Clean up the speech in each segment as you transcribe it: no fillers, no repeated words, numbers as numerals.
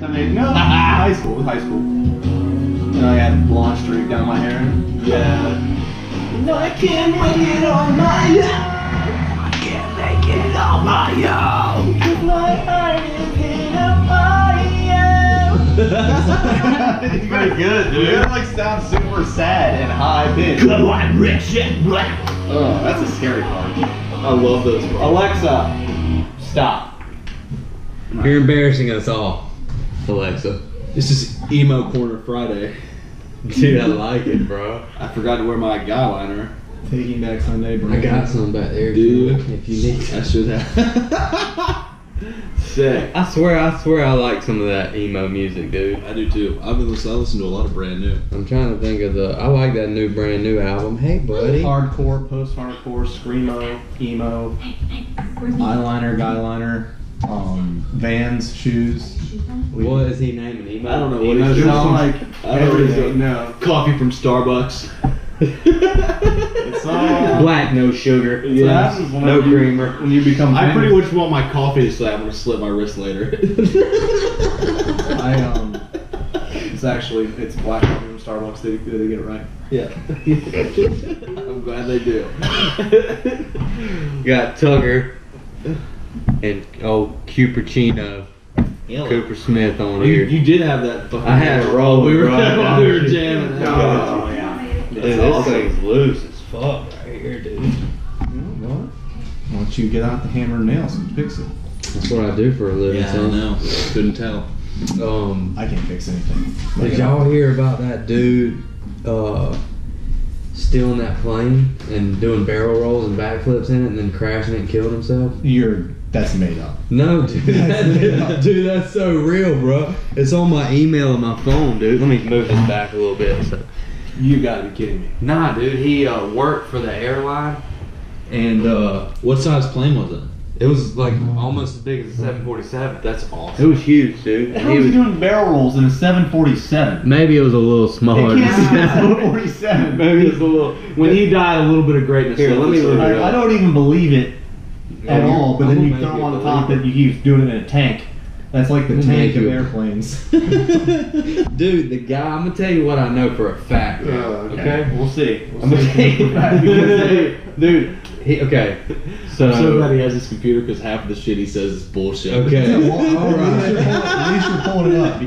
I mean, no, high school. High school. And I had blonde streak down my hair. Yeah. No, I can't make it on my own. I can't make it on my own. Cause my heart is in a fire. It's pretty good, dude. It like sounds super sad and high pitched. Come on, rich and black. Oh, that's a scary part. I love those parts. Alexa, stop. You're embarrassing us all, Alexa. This is Emo Corner Friday. Dude, I like it, bro. I forgot to wear my guy liner. Taking Back Sunday, bro. I got some back there, dude. If you need I should have. Sick. I swear I like some of that emo music, dude. I do too. I listen to a lot of brand new. I'm trying to think of I like that new brand new album. Hey, buddy. Hardcore, post-hardcore, screamo, emo, eyeliner, guy liner, Vans, shoes. What is he naming? Emo? I don't know what he's doing. Like everything. No. Coffee from Starbucks. It's all black, no sugar. Yeah, no creamer. When you become I pretty much want my coffee to say I'm gonna slit my wrist later. It's black coffee from Starbucks. They get it right. Yeah. I'm glad they do. Got Tucker and Cupertino. Cooper Smith on here. You did have that fucking. I had it rolling. We were jamming. Oh yeah. Dude, this thing's loose as fuck right here, dude. Why don't you get out the hammer and nails and fix it? That's what I do for a living. Yeah, I know. Couldn't tell. I can't fix anything. Did y'all hear about that dude stealing that plane and doing barrel rolls and backflips in it and then crashing it and killing himself? That's made up. No, dude. Dude, that's so real, bro. It's on my email and my phone, dude. Let me move this back a little bit. So. You gotta be kidding me. Nah, dude. He worked for the airline, and what size plane was it? it was like almost as big as a 747. That's awesome. It was huge, dude. How was he doing barrel rolls in a 747? Maybe it was a little smaller. It can't be a 747. Maybe it was a little. When he died, a little bit of greatness. Here, let me look it up. I don't even believe it at all, but then you I'm gonna throw make on it the top that he was doing it in a tank. That's like the I'm gonna tank make of you- airplanes. Dude, the guy. I'm gonna tell you what I know for a fact. Okay, we'll see. I'm gonna tell you dude. Okay. So I'm so glad he has this computer because half of the shit he says is bullshit. Okay. At least you're pulling it up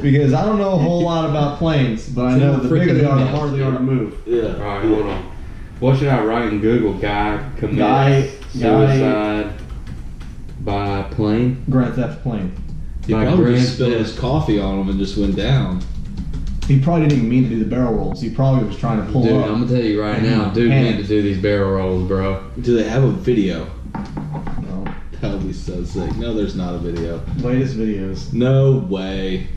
because I don't know a whole lot about planes, but I know the bigger they are, the harder they are to move. Yeah. All right, hold on. What should I write in Google? Guy commits Guy- suicide by plane. Grand Theft plane. He By probably Grand just spilled Theft. his coffee on him and just went down. He probably didn't even mean to do the barrel rolls. He probably was trying to pull Dude, up. I'm gonna tell you right now, dude Panic. meant to do these barrel rolls, bro. Do they have a video? No. That would be so sick. No, there's not a video. Latest videos. No way.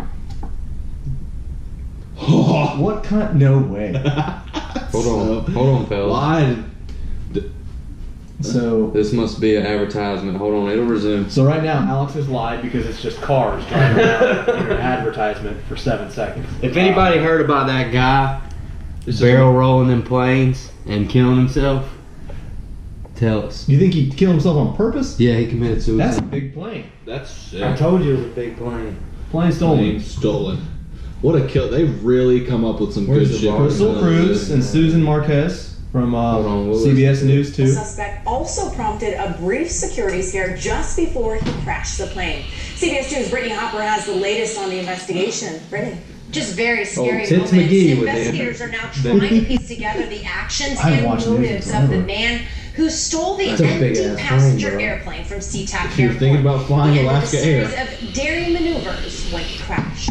What kind? No way. Hold on, fellas. Why? So This must be an advertisement. Hold on, it'll resume. So right now, Alex is live because it's just cars driving around in an advertisement for 7 seconds. If anybody heard about that guy barrel rolling in planes and killing himself, tell us. You think he killed himself on purpose? Yeah, he committed That's a suicide. big plane. That's sick. I told you it was a big plane. Plane stolen. Plane stolen. What a kill! They've really come up with some Where's good the shit. bar? Crystal Cruz and Susan Marquez from Hold on, what was CBS it? News The 2. suspect also prompted a brief security scare just before he crashed the plane. CBS News' Brittany Hopper has the latest on the investigation. Brittany. Just very scary Tits moments. McGee with Investigators are now trying to piece together the actions I haven't and watched the news in motives of the forever. man who stole the That's a big empty ass passenger plane, bro. airplane from SeaTac If you're Airport. thinking about flying He ended Alaska a Air. series of daring maneuvers when he crashed.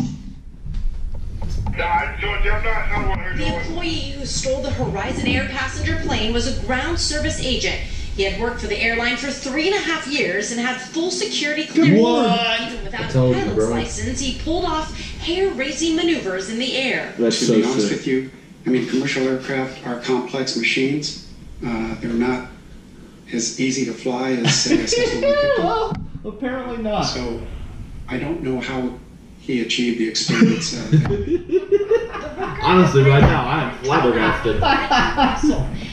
The employee who stole the Horizon Air passenger plane was a ground service agent. He had worked for the airline for 3.5 years and had full security clearance. Even without a told you, pilot's bro. license, he pulled off hair-raising maneuvers in the air. That's To so be honest sick. with you, I mean, commercial aircraft are complex machines. They're not as easy to fly as, say, a C-150. Well, apparently not. So I don't know how he achieved the experience. Honestly, right now I am flabbergasted.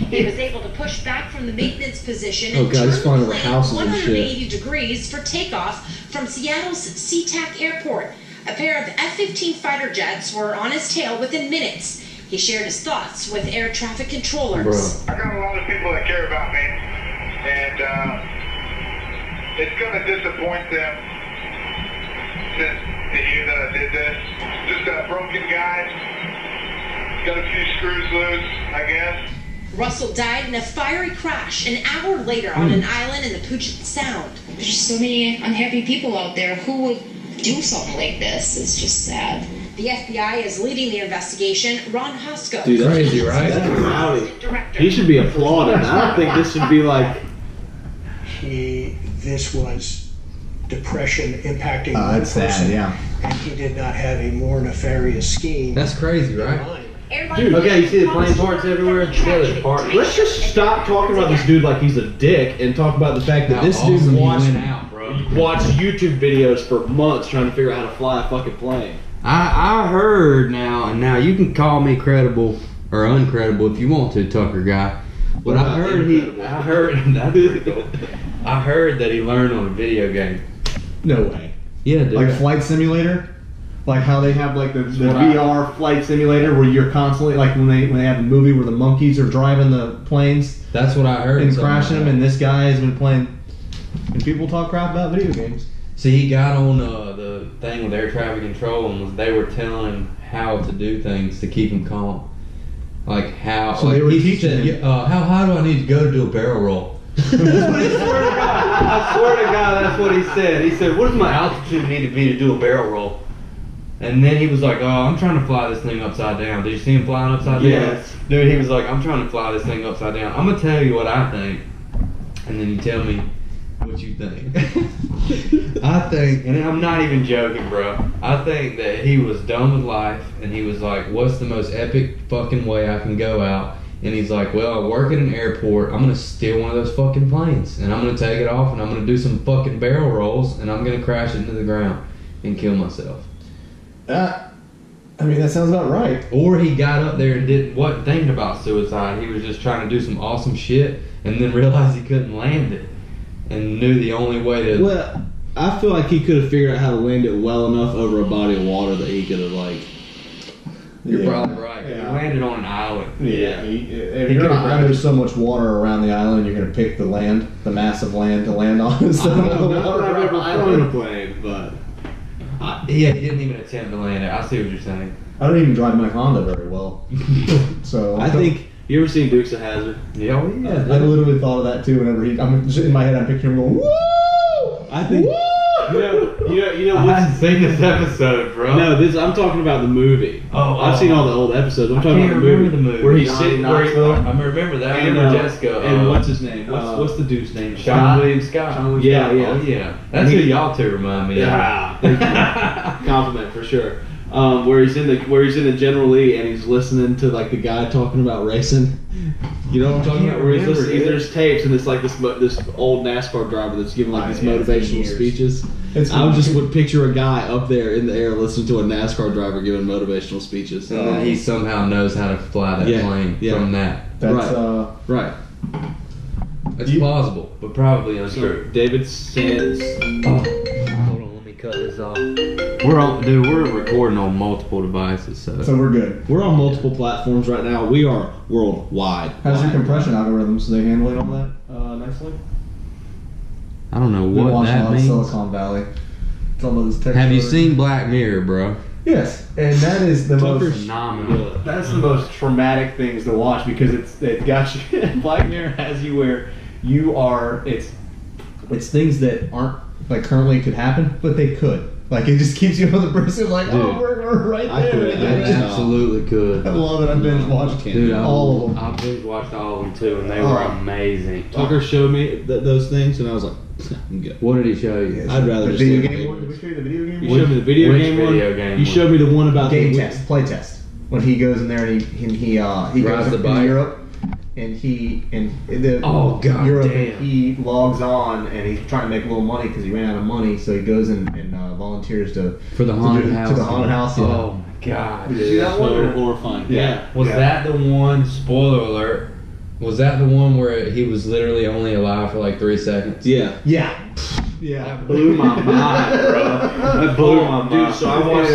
He was able to push back from the maintenance position Oh, and God, he's turn flying the over plane houses and shit. 180 degrees for takeoff from Seattle's SeaTac Airport. A pair of F-15 fighter jets were on his tail within minutes. He shared his thoughts with air traffic controllers. I got a lot of people that care about me, and it's going to disappoint them to hear that I did this. Just a broken guy, got a few screws loose, I guess. Russell died in a fiery crash an hour later on an island in the Puget Sound. There's just so many unhappy people out there. Who would do something like this? It's just sad. The FBI is leading the investigation. Ron Hosko. Dude, that's Crazy, right? That's rowdy. Director. He should be applauded. I don't think this should be like. This was depression impacting one That's sad, person, yeah. and he did not have a more nefarious scheme. That's crazy, in right? mind. Dude, Okay, you see the plane parts everywhere? Yeah, there's parts. Let's just stop talking about this dude like he's a dick and talk about the fact that How this awesome dude he watched went out, bro. YouTube videos for months trying to figure out how to fly a fucking plane. I heard now, and now you can call me credible or uncredible if you want to, Tucker guy. But I heard that he learned on a video game. No way. Yeah, dude. Like Flight Simulator? Like how they have like the what I- VR flight simulator where you're constantly like when they have a movie where the monkeys are driving the planes That's what I heard. and something crashing like them, and that. this guy has been playing. And people talk crap about video games. See, he got on the thing with air traffic control, and they were telling him how to do things to keep him calm. Like how. So like they were he teaching said, him. how high do I need to go to do a barrel roll? I swear to God, that's what he said. He said, What does my altitude need to be to do a barrel roll? And then he was like, I'm trying to fly this thing upside down. Did you see him flying upside down? Yes. Dude, he was like, I'm trying to fly this thing upside down. I'm going to tell you what I think. And then you tell me what you think. I think, and I'm not even joking, bro. I think that he was done with life, and he was like, what's the most epic fucking way I can go out? And he's like, well, I work at an airport. I'm going to steal one of those fucking planes, and I'm going to take it off, and I'm going to do some fucking barrel rolls, and I'm going to crash it into the ground and kill myself. I mean, that sounds about right. Or he got up there and wasn't thinking about suicide. He was just trying to do some awesome shit, and then realized he couldn't land it, and knew the only way to. Well, I feel like he could have figured out how to land it well enough over a body of water that he could have like. You're Yeah. probably right. He Yeah. landed on an island. Yeah, there's so much water around the island, you're gonna pick the massive land to land on instead of all the Not water that I've around ever the flown island. a plane, but Yeah, he didn't even attempt to land it. I see what you're saying. I don't even drive my Honda very well, so I think you ever seen Dukes of Hazzard? Yeah, I literally thought of that too. Whenever I'm just in my head, I'm picturing him going, "Woo!" I think You know I what's hadn't seen this episode, bro. No, I'm talking about the movie. I've seen all the old episodes. I'm I talking can't about remember the movie. where he's Johnny sitting. Knoxville. I remember that. I And, remember Jessica. and what's his name? What's the dude's name? Sean William Scott. Sean William Yeah, Scott. yeah, yeah. That's who y'all two remind me of. Yeah. Compliment for sure. Where he's in the General Lee and he's listening to like the guy talking about racing. You know what I'm talking about? Where he's remember, listening, dude. there's tapes and it's like this old NASCAR driver that's giving like these motivational speeches. I just would picture a guy up there in the air listening to a NASCAR driver giving motivational speeches. And then he somehow knows how to fly that plane from that. That's Right. It's plausible, but probably untrue. So David says, Hold on, let me cut this off. We're recording on multiple devices, so so we're good. we're on multiple platforms right now. We are worldwide. How's your compression algorithms? Do they handle all that nicely? I don't know Been what watching a that lot of means. Silicon Valley. Some of this tech Have you story. seen Black Mirror, bro? Yes, and that is the most. Phenomenal. That's the most traumatic things to watch because it got you. Black Mirror has you where you are. It's things that aren't like currently could happen, but they could. Like it just keeps you on the person like, Dude, oh, we're right I there. could- right I there. would Absolutely could. I love it. I binge watched Dude, all of them. I binge watched all of them too, and they Oh. were amazing. Tucker showed me those things, and I was like, I'm good. What did he show you? I'd rather the just video look at game videos. one. Did we show you the video game? You one? showed me the video Which game video one. game You one? showed me the one about Game the test, play test. When he goes in there and he Rides goes the to bike? Europe and the Oh, God Europe damn. and he logs on and he's trying to make a little money because he ran out of money, so he goes and volunteers For the haunted house. to the haunted house. Yeah. Oh my god. Did you see that one? so horrifying. Yeah. Was that the one, spoiler alert, was that the one where he was literally only alive for like 3 seconds? Yeah. Yeah. Yeah. That blew my mind, bro. That blew my mind. Dude, so I watched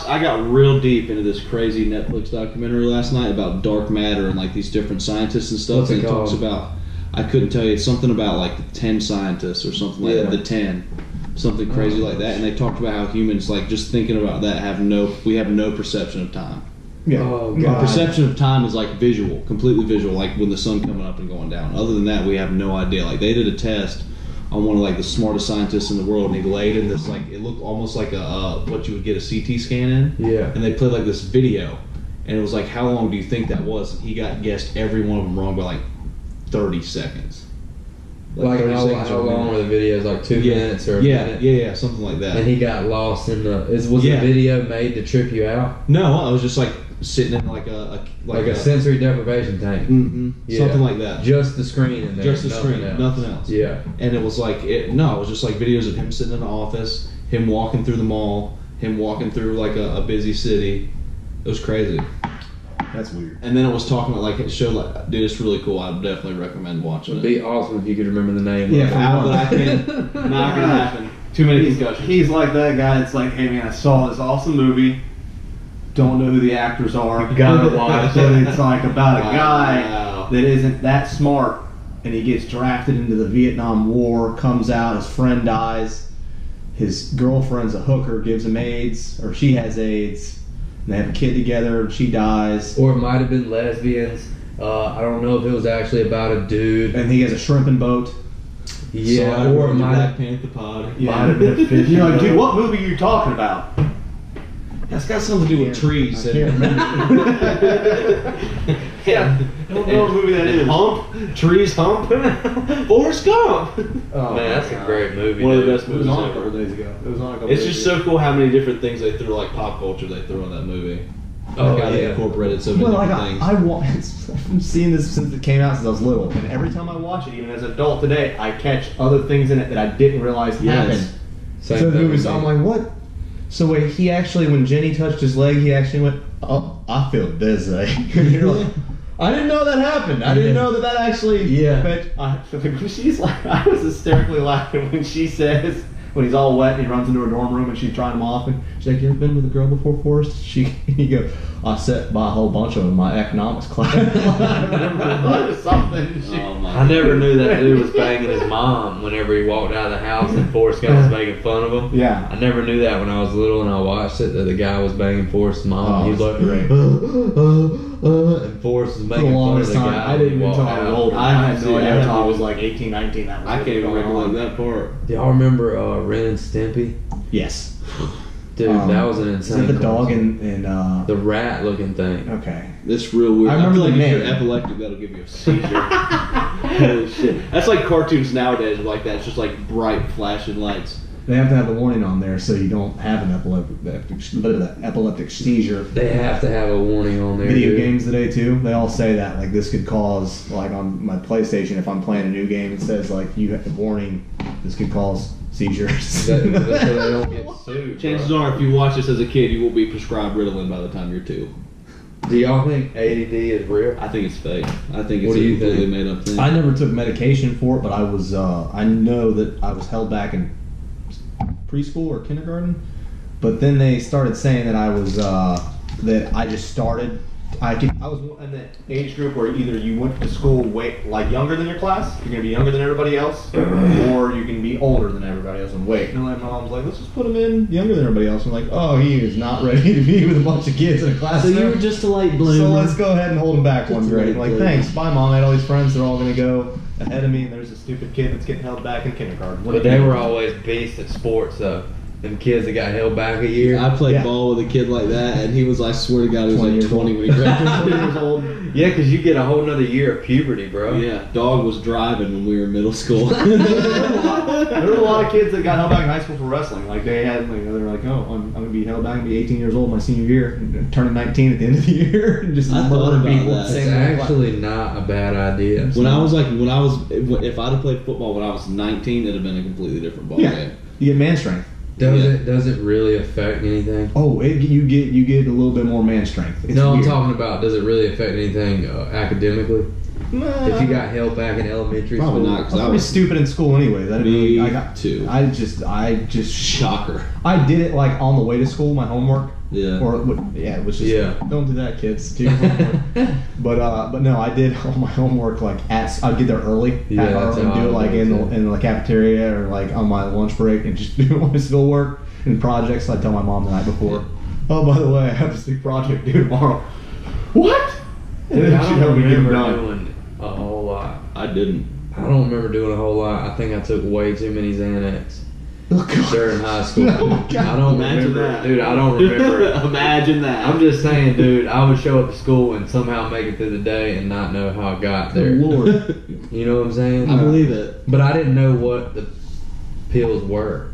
this. I got real deep into this crazy Netflix documentary last night about dark matter and like these different scientists and stuff. What's it and called? Talks about, I couldn't tell you, it's something about like the 10 scientists or something like that, the 10. Something crazy like that. And they talked about how humans, like just thinking about that, we have no perception of time. Yeah. Oh, Our God. perception of time is like visual, completely visual, like when the sun coming up and going down. Other than that, we have no idea. Like they did a test on one of like the smartest scientists in the world, and he laid in this like it looked almost like a what you would get a CT scan in. Yeah. And they played like this video, and it was like, how long do you think that was? And he guessed every one of them wrong by like 30 seconds. Like 30 how seconds or a long minute. were the videos? Like 2 minutes or a minute? Yeah, something like that. And he got lost in the. Was Yeah. the video made to trip you out? No, I was just like sitting in like a sensory deprivation tank. Mm-hmm. Yeah. Something like that. Just the screen in there. Just the nothing screen, else. nothing else. Yeah. And it was like, it was just like videos of him sitting in the office, him walking through the mall, him walking through like a busy city. It was crazy. That's weird. And then it was talking like it showed like, dude, it's really cool. I'd definitely recommend watching It'd it. be awesome if you could remember the name. Yeah, of it. for But I can't. Not gonna happen. Too many concussions. He's like that guy that's like, hey man, I saw this awesome movie. Don't know who the actors are. Gotta watch But it's like about a guy Wow. that isn't that smart, and he gets drafted into the Vietnam War, comes out, his friend dies, his girlfriend's a hooker, gives him AIDS, or she has AIDS, and they have a kid together, and she dies. Or it might have been lesbians. I don't know if it was actually about a dude. And he has a shrimping boat. Yeah, So or it might Black have. Panther pod. Yeah. Might have been a fishing You're like, dude, boat. what movie are you talking about? That's got something to do with trees. I can't Yeah. I don't know what movie that is. Hump, trees hump, Forrest Gump. Oh, Man, that's a great movie. One of the dude. best It was movies on a couple ever. days ago. It was on a couple It's days just ago. so cool how many different things they threw, like pop culture, they threw in that movie. Oh, Like how they yeah. incorporated so many Well, like different things. I've seen this since it came out since I was little, and every time I watch it, even as an adult today, I catch other things in it that I didn't realize happened. Same So the thing movie, with I'm me. like, what? So wait, he actually, when Jenny touched his leg, he actually went, "Oh, I feel dizzy." And you're like, I didn't know that happened. I didn't know that actually. Yeah. But when she's like, I was hysterically laughing when she says, when he's all wet and he runs into her dorm room and she's trying him off, and she's like, "You ever been with a girl before, Forrest?" He goes, "I sat by a whole bunch of them in my economics class." I remember something. Oh my I never knew that dude was banging his mom whenever he walked out of the house and Forrest Gump was making fun of him. Yeah. I never knew that when I was little and I watched it, that the guy was banging Forrest's mom. Oh, He was like, great. and Forrest was For the making fun of longest the time, guy. I when didn't he even walked until I was out. older. I I had have no to- idea I until I have was to- like 18, 19. That was I can't even going on. recollect that part. Do y'all remember Ren and Stimpy? Yes. Dude, that was an Is insane that the dog cartoon. in The rat looking thing. okay. That's real weird. I remember feel like the if you're name. epileptic, that'll give you a seizure. Holy shit. That's like cartoons nowadays are like that. It's just like bright flashing lights. They have to have the warning on there so you don't have an epileptic seizure. They have to have a warning on there. Video dude. games today too. They all say that like this could cause, like on my PlayStation, if I'm playing a new game, it says like you have a warning. This could cause seizures. So they don't get sued. Chances bro. are, if you watch this as a kid, you will be prescribed Ritalin by the time you're 2. Do y'all think ADD is real? I think it's fake. I think it's What a do you completely think? made up thing. I never took medication for it, but I was. I know that I was held back in preschool or kindergarten. But then they started saying that I was that I just started. I was in that age group where either you went to school like younger than your class, you're gonna be younger than everybody else, or you can be older than everybody else and wait. And then my mom's like, let's just put him in younger than everybody else. I'm like, oh, he is not ready to be with a bunch of kids in a class. So you were just a late bloomer. So let's go ahead and hold him back one Just a grade. late Like, bloomer. thanks, bye mom. I had all these friends. They're all gonna go ahead of me, and there's a stupid kid that's getting held back in kindergarten. What But do you they do? were always beasts at sports, though. Them kids that got held back a year. I played Yeah. ball with a kid like that, and he was, I swear to God, he was 20 like years 20 old. when he graduated. 20 years old. Yeah, because you get a whole nother year of puberty, bro. Yeah, dog was driving when we were in middle school. There were a lot of kids that got held back in high school for wrestling. Like they had, like, they were like, "Oh, I'm gonna be held back and be 18 years old my senior year, and turning 19 at the end of the year, and just I thought murdering about people." that. at the It's same time. actually not a bad idea. if I'd have played football when I was 19, it'd have been a completely different ball Yeah, game. you get man strength. Does it really affect anything? Oh, you get a little bit more man strength. It's No, I'm weird. talking about, does it really affect anything academically? If you got held back in elementary Probably school, not, I because was I pretty was stupid in school anyways. I didn't Me really, I got too. I just shocker. I did it like on the way to school, my homework. Yeah. Or it was just Yeah. don't do that, kids. Do your homework. But no, I did all my homework like I'd get there early Yeah, that's and how do it I like was, in the cafeteria or like on my lunch break and just do my schoolwork and projects. I'd tell my mom the night before. Oh, by the way, I have this big project due tomorrow. What? Dude, And I she'd don't help me get it remember done. doing a whole lot. I didn't. I don't remember doing a whole lot. I think I took way too many Xanax Oh, God. during high school. Oh, God. I don't Imagine remember, that. dude. I don't remember. Imagine that. I'm just saying, dude. I would show up to school and somehow make it through the day and not know how I got there. Lord. You know what I'm saying? I believe it. But I didn't know what the pills were.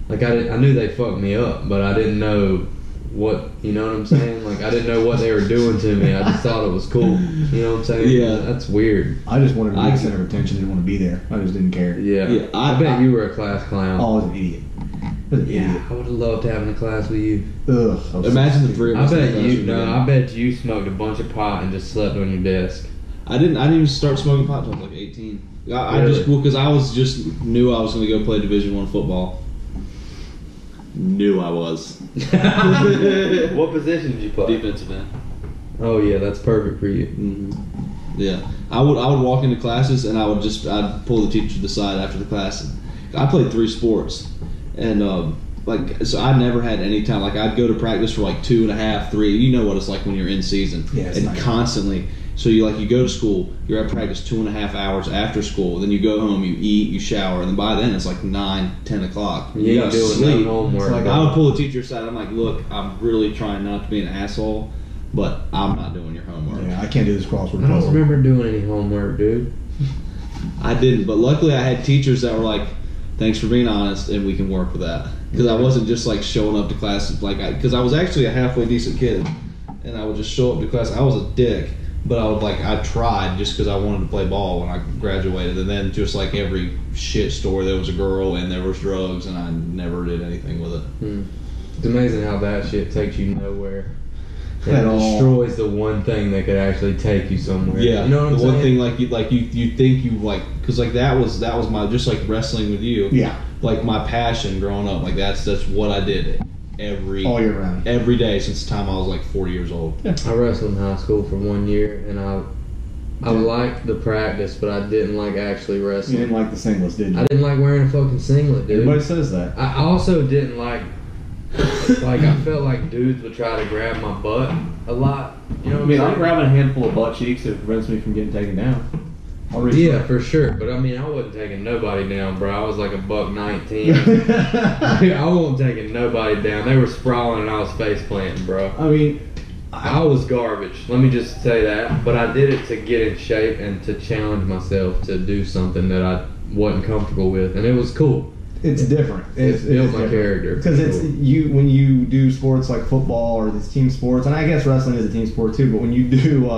Like I knew they fucked me up, but I didn't know what, you know what I'm saying? Like I didn't know what they were doing to me. I just thought it was cool. You know what I'm saying? Yeah. That's weird. I just wanted to be I the center of attention. Didn't want to be there. I just didn't care. Yeah. Yeah, I bet you were a class clown. Oh, I was an idiot. I was an idiot. I would have loved having a class with you. Ugh. I was Imagine the three of I us. in the bet class you. with No, me. I bet you smoked a bunch of pot and just slept on your desk. I didn't even start smoking pot until I was like 18. I Really? just because I was just knew I was going to go play Division I football. Knew I was. What position did you play? Defensive end. Oh yeah, that's perfect for you. Mm-hmm. Yeah, I would walk into classes and I'd pull the teacher to the side after the class. I played 3 sports, and so I never had any time. Like I'd go to practice for like 2.5, 3. You know what it's like when you're in season, Yeah, it's and nice. constantly. So you go to school, you're at practice 2.5 hours after school. Then you go home, you eat, you shower, and then by then it's like 9, 10 o'clock. You ain't gotta doing sleep. no homework. It's like I would pull the teacher aside. I'm like, look, I'm really trying not to be an asshole, but I'm not doing your homework. Yeah, I can't do this crossword I don't puzzle. remember doing any homework, dude. I didn't, but luckily I had teachers that were like, thanks for being honest, and we can work with that. Because I wasn't just like showing up to class because I was actually a halfway decent kid, and I would just show up to class. I was a dick, but I tried just because I wanted to play ball when I graduated, and then just like every shit story, there was a girl and there was drugs, and I never did anything with it. It's amazing how that shit takes you nowhere. At And all. destroys the one thing that could actually take you somewhere. Yeah, you know what I'm the saying? one thing you think you like, because like that was my, just like wrestling with you. Yeah. Like my passion growing up, like that's what I did All year round. every day since the time I was like 40 years old. I wrestled in high school for 1 year, and I liked the practice, but I didn't like actually You wrestling. didn't like the singlets, did you? I didn't like wearing a fucking singlet, dude. Everybody says that. I also didn't like I felt like dudes would try to grab my butt a lot. You know what I mean, I'm I'm saying? grabbing a handful of butt cheeks. It prevents me from getting taken down. I'll reach Yeah, for for sure. But I mean, I wasn't taking nobody down, bro. I was like $119. I wasn't taking nobody down. They were sprawling and I was face planting, bro. I mean, I was garbage. Let me just say that. But I did it to get in shape and to challenge myself to do something that I wasn't comfortable with, and it was cool. it's different. It's built my character. Because it's Cool. you when you do sports like football or these team sports, and I guess wrestling is a team sport too. But when you do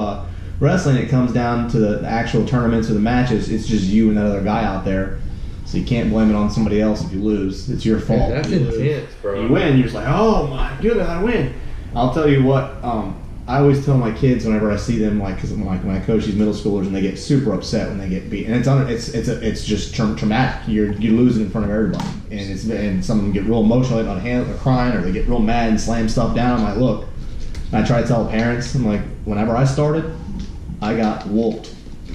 wrestling, it comes down to the actual tournaments or the matches. It's just you and that other guy out there, so you can't blame it on somebody else if you lose. It's your fault. That's You lose. intense, bro. You win, you're just like, oh my goodness, I win. I'll tell you what. I always tell my kids whenever I see them, like, because when I coach these middle schoolers, and they get super upset when they get beat, and it's just traumatic. You're losing in front of everybody, and some of them get real emotional, on hand, they're crying, or they get real mad and slam stuff down. I'm like, look, and I try to tell parents, I'm like, whenever I started, I got whooped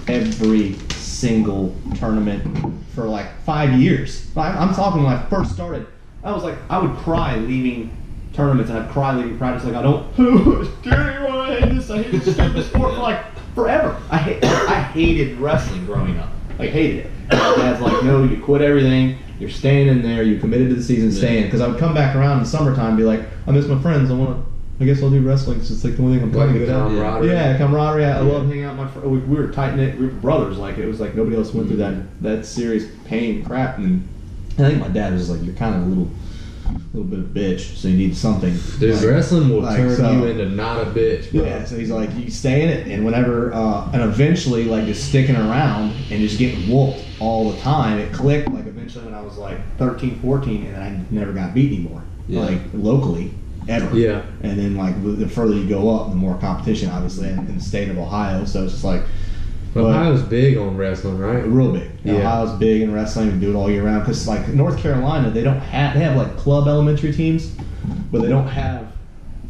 every single tournament for like 5 years. I'm talking when I first started, I was like, I would cry leaving tournaments, and I'd cry leaving practice, like, I hate this stupid sport for like forever. I hated wrestling growing up. Like, hated it. And my dad's like, no, you quit everything, you're staying in there, you committed to the season, staying. Because I would come back around in the summertime and be like, I miss my friends, I guess I'll do wrestling because it's like the only thing I'm playing good at. Camaraderie. Yeah, camaraderie. I love hanging out with my friends. We were tight knit. We were brothers. Like, it was like nobody else went through that serious pain crap. And I think my dad was like, you're kind of a little bit of a bitch, so you need something. Dude, like, wrestling will turn so- you into not a bitch, bro. Yeah, so he's like, you stay in it, and whenever, and eventually, like, just sticking around and just getting whooped all the time, it clicked, like, eventually when I was, like, 13, 14, and I never got beat anymore, like, locally, ever. Yeah. And then, like, the further you go up, the more competition, obviously, in the state of Ohio, so it's just like, Ohio's big on wrestling, right? Real big. Yeah. Ohio's big in wrestling. We do it all year round. Because like North Carolina, they have like club elementary teams, but they don't have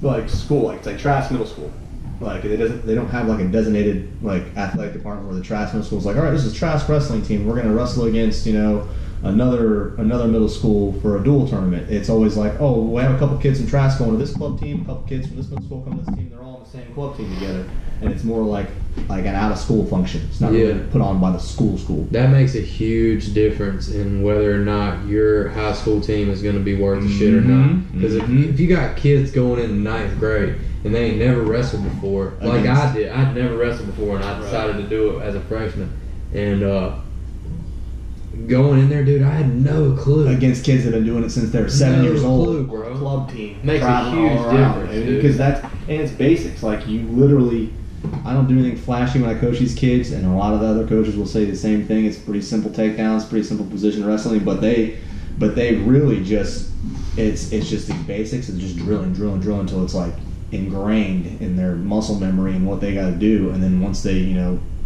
like school. Like it's like Trask Middle School. Like they don't have like a designated like athletic department where the Trask Middle School is like, all right, this is Trask wrestling team. We're gonna wrestle against another middle school for a dual tournament. It's always like, oh, we have a couple kids from Trask going to this club team, a couple kids from this middle school come to this team. They're all on the same club team together, and it's more like an out of school function. It's not really put on by the school. That makes a huge difference in whether or not your high school team is going to be worth a shit or not. Because if you got kids going into 9th grade and they ain't never wrestled before, like I did, I'd never wrestled before, and I decided to do it as a freshman, and going in there, dude, I had no clue. Against kids that have been doing it since they were 7 years old. Clue, bro. Club team. Makes a huge difference, dude. Because it's basics. Like you literally, I don't do anything flashy when I coach these kids, and a lot of the other coaches will say the same thing. It's pretty simple takedowns, pretty simple position wrestling, but they really just, it's just these basics and just drill until it's like ingrained in their muscle memory and what they got to do, and then once they,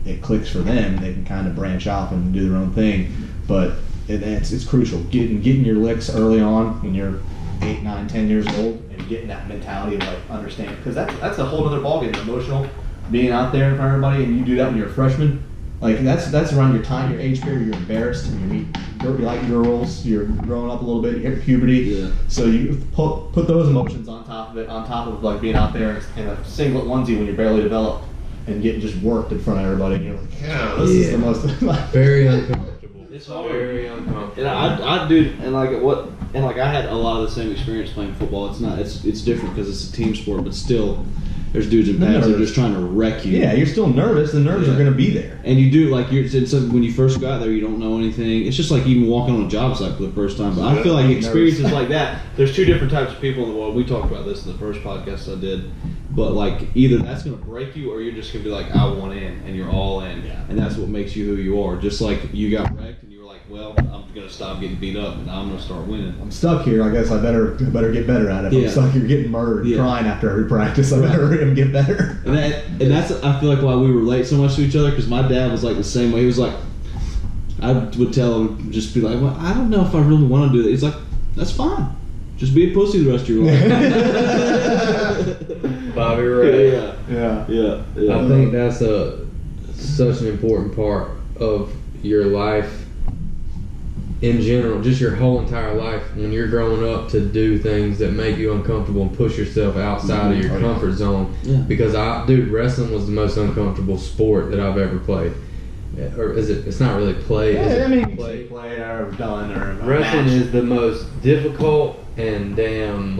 it clicks for them, they can kind of branch off and do their own thing. But it's crucial getting your licks early on when you're 8, 9, 10 years old, and getting that mentality of like understanding, because that's a whole other ballgame. Emotional, being out there in front of everybody, and you do that when you're a freshman. Like that's around your time, your age period. You're embarrassed, and you like girls. You're growing up a little bit. You hit puberty. Yeah. So you put those emotions on top of it, on top of like being out there in a singlet onesie when you're barely developed, and getting just worked in front of everybody. And you're like, this is the most very uncomfortable. It's hard. Very uncomfortable. And I do, and I had a lot of the same experience playing football. It's different because it's a team sport, but still, there's dudes in pads that are just trying to wreck you. Yeah, you're still nervous. The nerves are going to be there. And you do, like, when you first got there, you don't know anything. It's just like even walking on a job site for the first time. But I feel like experiences like that, there's two different types of people in the world. We talked about this in the first podcast I did. But, like, either that's going to break you or you're just going to be like, I want in, and you're all in. Yeah. And that's what makes you who you are. Just like you got wrecked and you were like, well, I'm going to stop getting beat up and I'm going to start winning. I'm stuck here. I guess I better get better at it. If I'm stuck here getting murdered and crying after every practice, I better hurry and get better. And that's, I feel like, why we relate so much to each other, because my dad was like the same way. He was like, I would tell him, just be like, well, I don't know if I really want to do that. He's like, that's fine. Just be a pussy the rest of your life. Bobby Ray. Yeah. I think that's such an important part of your life in general, just your whole entire life, when you're growing up, to do things that make you uncomfortable and push yourself outside of your comfort zone. Yeah. Because wrestling was the most uncomfortable sport that I've ever played. Or is it? It's not really played. Yeah, I mean, play or done or wrestling is the most difficult and damn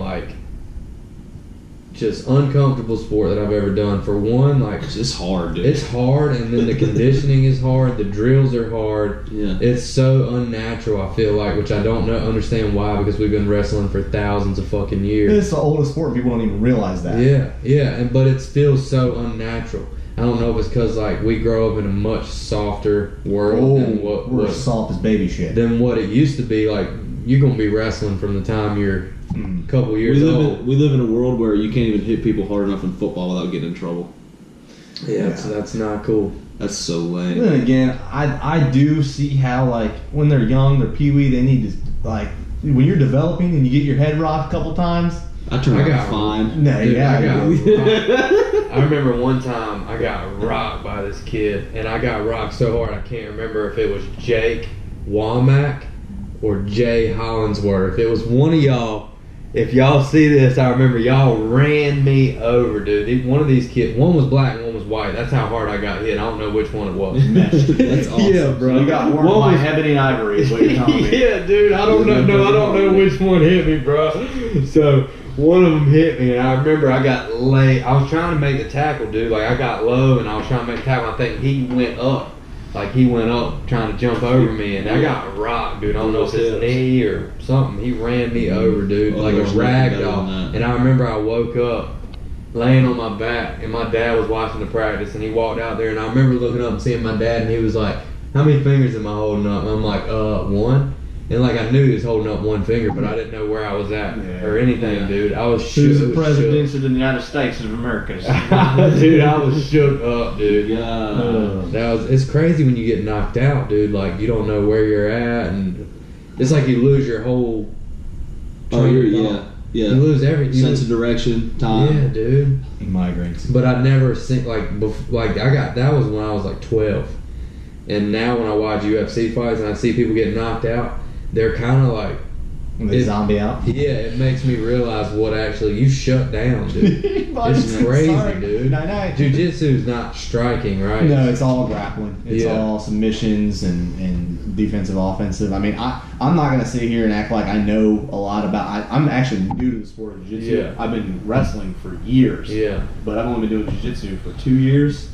just uncomfortable sport that I've ever done. For one, it's hard, dude. It's hard, and then the conditioning is hard. The drills are hard. Yeah. It's so unnatural, I feel like, which I don't understand why, because we've been wrestling for thousands of fucking years. It's the oldest sport. People don't even realize that. Yeah, but it feels so unnatural. I don't know if it's because we grow up in a much softer world than we're soft as baby shit. Than what it used to be. Like, you're gonna be wrestling from the time you're a couple years old. We live in a world where you can't even hit people hard enough in football without getting in trouble. Yeah, so that's not cool. That's so lame. Then again, I do see how when they're young, they're peewee, they need to when you're developing and you get your head rocked a couple times. I got fine. No, dude, I remember one time I got rocked by this kid, and I got rocked so hard I can't remember if it was Jake Womack or Jay Hollinsworth. It was one of y'all. If y'all see this, I remember y'all ran me over, dude. One of these kids, one was black and one was white. That's how hard I got hit. I don't know which one it was. That's awesome. Yeah, bro. You got warmed by ebony and ivory is what you're telling me. Yeah, dude. I don't know which one hit me, bro. So one of them hit me, and I remember I got late. I was trying to make the tackle, dude. I got low, and I was trying to make the tackle. I think he went up. He went up trying to jump over me, and I got rocked, dude. I don't know if it's knee or something. He ran me over, dude, like a rag doll. And I remember I woke up laying on my back, and my dad was watching the practice, and he walked out there, and I remember looking up and seeing my dad, and he was like, how many fingers am I holding up? And I'm like, 1. And like I knew he was holding up one finger, but I didn't know where I was at or anything, dude. I was shook. Who's the president of the United States of America? Dude, I was shook up, dude. Yeah. It's crazy when you get knocked out, dude. Like you don't know where you're at, and it's like you lose your whole. Yeah. You lose everything. Sense of direction, time. Yeah, dude. Migraines. But I'd never seen like I got that was when I was like 12, and now when I watch UFC fights and I see people get knocked out, they're kind of like zombie out. Yeah, it makes me realize what actually you shut down, dude. It's crazy, dude. Jiu-jitsu's not striking, right? No, it's all grappling. It's all submissions and defensive, offensive. I mean, I'm not gonna sit here and act like I know a lot about. I'm actually new to the sport of jiu-jitsu. Yeah. I've been wrestling for years. Yeah. But I've only been doing jiu-jitsu for 2 years,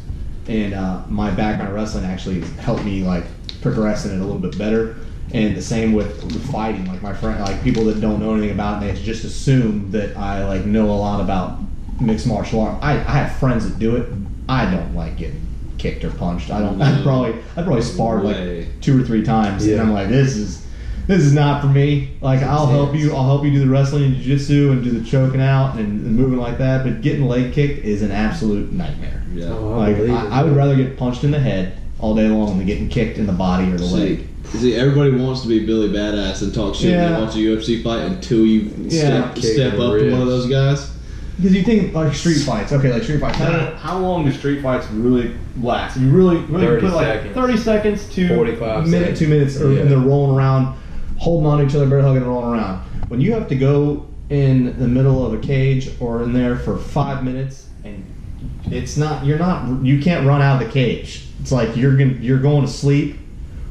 and my background in wrestling actually helped me like progress in it a little bit better. And the same with fighting. Like my friend, like people that don't know anything about it, they just assume that I like know a lot about mixed martial art. I have friends that do it. I don't like getting kicked or punched. I don't. I probably sparred like 2 or 3 times, and I'm like, this is not for me. Like I'll help you do the wrestling and jiu-jitsu and do the choking out and moving like that. But getting leg kicked is an absolute nightmare. Yeah. Like I would rather get punched in the head all day long than getting kicked in the body or the leg. See, everybody wants to be Billy Badass and talk shit and watch a UFC fight until you step up to one of those guys. Because you think like street fights, like street fights. How long do street fights really last? You really 30 put like seconds. 30 seconds to 45 minute, seconds. 2 minutes, and they're rolling around, holding on to each other, bear hugging, and rolling around. When you have to go in the middle of a cage or in there for 5 minutes, and you can't run out of the cage. It's like you're going to sleep.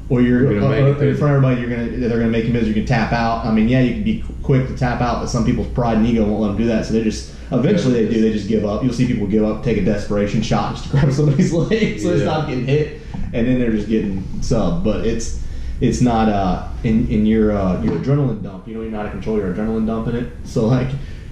Or you're in front of everybody. They're gonna make you miserable. You can tap out. I mean, yeah, you can be quick to tap out, but some people's pride and ego won't let them do that. So they just eventually they just give up. You'll see people give up, take a desperation shot just to grab somebody's leg, so it's not getting hit, and then they're just getting subbed. But it's not in your adrenaline dump. You know, you know how to control your adrenaline dump in it. So like,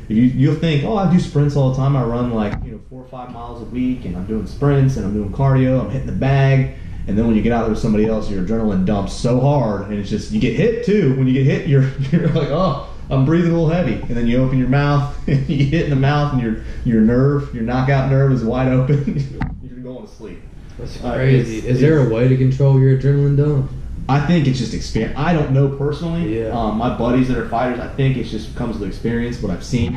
you'll think, oh, I do sprints all the time. I run like 4 or 5 miles a week, and I'm doing sprints and I'm doing cardio. I'm hitting the bag. And then when you get out there with somebody else, your adrenaline dumps so hard, and it's just, you get hit too. When you get hit, you're like, oh, I'm breathing a little heavy. And then you open your mouth, and you get hit in the mouth, and your knockout nerve is wide open. You're going to sleep. That's crazy. Is there a way to control your adrenaline dump? I think it's just experience. I don't know personally. Yeah. My buddies that are fighters, I think it just comes with experience, what I've seen.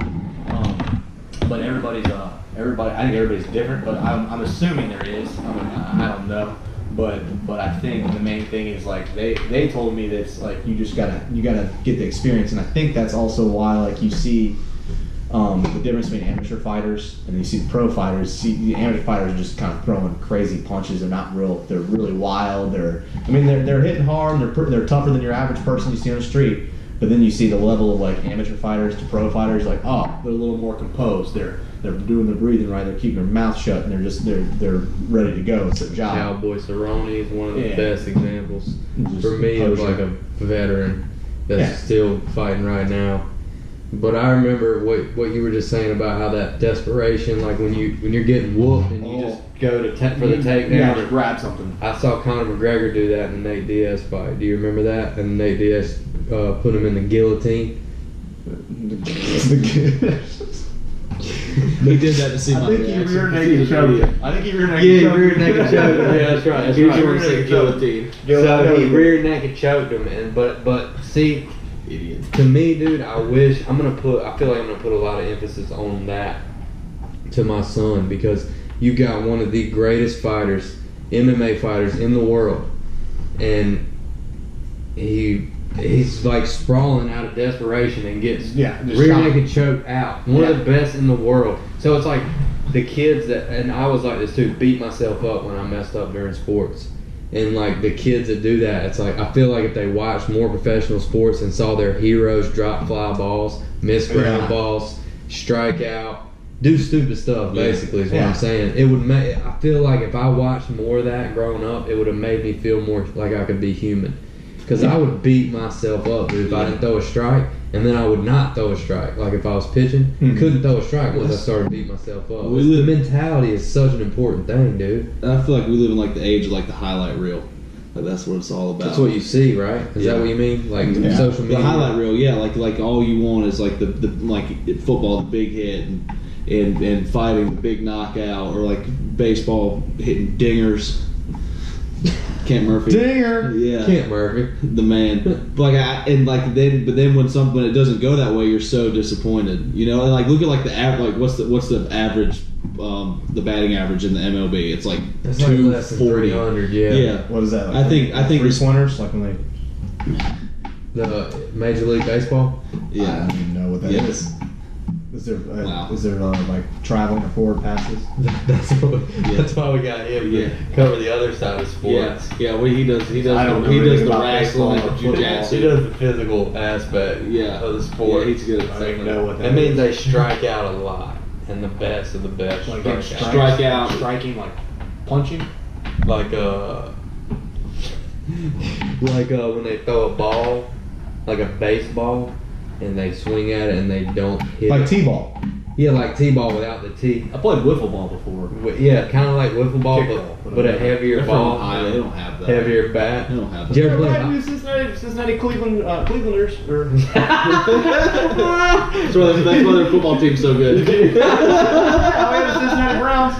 But I think everybody's different, but I'm assuming there is. I mean, I don't know. But I think the main thing is like they told me that it's like you gotta get the experience, and I think that's also why like you see the difference between amateur fighters and you see the pro fighters. See the amateur fighters are just kind of throwing crazy punches. They're not real. They're really wild. They're hitting hard. They're tougher than your average person you see on the street. But then you see the level of like amateur fighters to pro fighters, like they're a little more composed. They're doing their breathing right. They're keeping their mouth shut, and they're ready to go. It's their job. Cowboy Cerrone is one of the best examples for me of like a veteran that's still fighting right now. But I remember what you were just saying about how that desperation, like when you're getting whooped and you just go for the takedown, just grab something. I saw Conor McGregor do that in the Nate Diaz fight. Do you remember that? And Nate Diaz put him in the guillotine. He did that to see my reaction. I think he rear naked choked. Yeah, rear naked choked him. Yeah, that's right. Here's your guillotine. So he rear naked choked him, and but see, idiot. To me, dude, I feel like I'm gonna put a lot of emphasis on that to my son, because you got one of the greatest fighters, MMA fighters in the world, and he's like sprawling out of desperation and gets rear naked choked out. One of the best in the world. So it's like the kids and I was like this too, beat myself up when I messed up during sports. And like the kids that do that, it's like I feel like if they watched more professional sports and saw their heroes drop fly balls, miss ground balls, strike out, do stupid stuff, basically is what I'm saying. It would I feel like if I watched more of that growing up, it would have made me feel more like I could be human. Because I would beat myself up, dude, if I didn't throw a strike, and then I would not throw a strike. Like if I was pitching, couldn't throw a strike once I started beating myself up. The mentality is such an important thing, dude. I feel like we live in like the age of like the highlight reel. Like that's what it's all about. That's what you see, right? Is that what you mean? Like social media? The highlight reel, yeah. Like all you want is like the like football, the big hit, and fighting, the big knockout, or like baseball hitting dingers. Kent Murphy. Dinger. Yeah. Kent Murphy. The man. But then when it doesn't go that way, you're so disappointed. You know, and like look at like the average. Like what's the average? The batting average in the MLB. It's like It's like less than 300. Yeah. What is that? I think three pointers, like when they. The Major League Baseball. Yeah. I don't even know what that is. Is there like traveling or forward passes? That's why we got him to cover the other side of sports. Yeah. Well, he does the wrestling and the jiu-jitsu. He does the physical aspect of the sport. Yeah, he's good at I don't even know what that That means they strike out a lot, and the best of the best Like strike out. striking, like punching. Like when they throw a ball, like a baseball, and they swing at it and they don't hit Like it. T-ball. Yeah, like T-ball without the T. I played wiffle ball before. Yeah, kind of like wiffle ball, Kickball, but a heavier They're ball. from Ohio. They don't have that. Heavier bat. They don't have that. Did you ever play Cincinnati Clevelanders. That's why their football team's so good. We have the Cincinnati Browns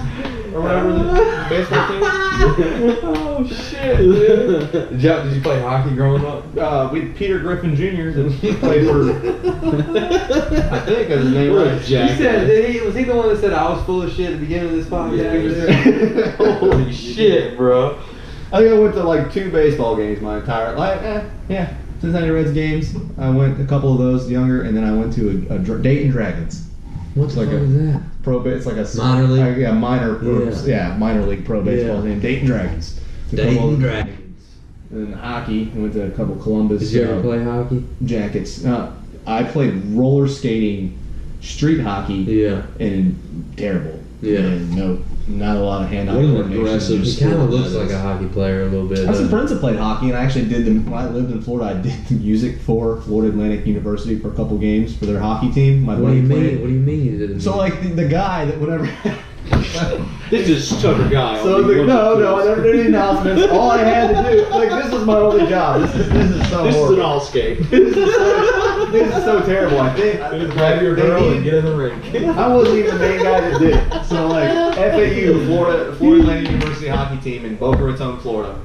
or whatever the baseball team. Oh shit! Dude. Did you play hockey growing up? We had Peter Griffin Jr. that played for. I think that's his name. Right? He said, was he the one that said I was full of shit at the beginning of this podcast? Yeah. Holy shit, bro! I think I went to like 2 baseball games my entire life. Cincinnati Reds games. I went a couple of those younger, and then I went to a Dayton Dragons. What's like is that? Pro, it's like a minor league. Minor league pro baseball team. Dayton Dragons. Dayton Dragons. And then hockey. I went to a couple Columbus. Did you ever play hockey? Jackets. I played roller skating, street hockey. Yeah. And terrible. Yeah. And not a lot of hand-eye What an coordination. aggressive He kind of sport looks that like is. a hockey player a little bit. I have some friends that played hockey, and I actually did when I lived in Florida. I did the music for Florida Atlantic University for a couple games for their hockey team. My What do you buddy mean? played. What do you mean you didn't? So like the guy that whatever. This is Tucker guy. So I never did any announcements. All I had to do, like, this was my only job. This is so This is horrible. an all skate. This is so terrible. I think grab your girl and get in the ring. I wasn't even the main guy that did it. So like FAU, Florida Atlantic University hockey team in Boca Raton, Florida.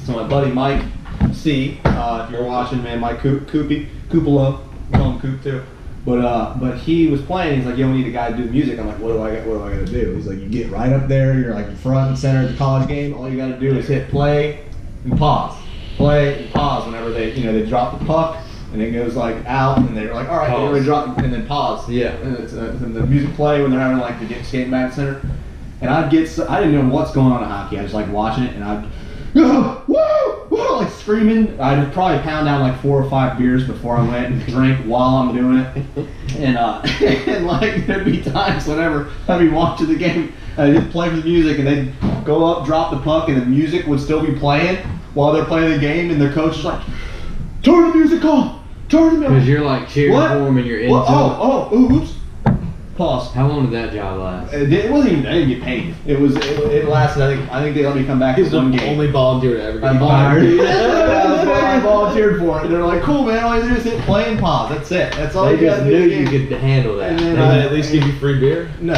So my buddy Mike C, if you're watching, man, Mike Cupola, call him Coop too. But he was playing. He's like, "Yo, we need a guy to do music." I'm like, "What do I got to do?" He's like, "You get right up there. You're like front and center of the college game. All you got to do is hit play and pause, play and pause whenever they drop the puck." And it goes like out, and they're like, "All right, we're gonna drop," and then pause. Yeah. And the music play when they're having like the skating back center. And I didn't know what's going on in hockey. I was like watching it, and I'd like screaming. I'd probably pound down like 4 or 5 beers before I went and drink while I'm doing it. And and like there'd be times whenever I'd be watching the game, I'd just play for the music, and they'd go up, drop the puck, and the music would still be playing while they're playing the game, and their coach is like, "Turn the music off! Turn the music!" Because you're like cheering for him and you're into it. Oops. Pause. How long did that job last? It wasn't even. I didn't get paid. It lasted. I think they let me come back for one game. Only volunteer to ever get I fired. I volunteered for it. They're like, "Cool, man. All you do is hit play and pause. That's it. That's all They you just gotta knew do." you could handle that. And They then would at least give you free beer. No.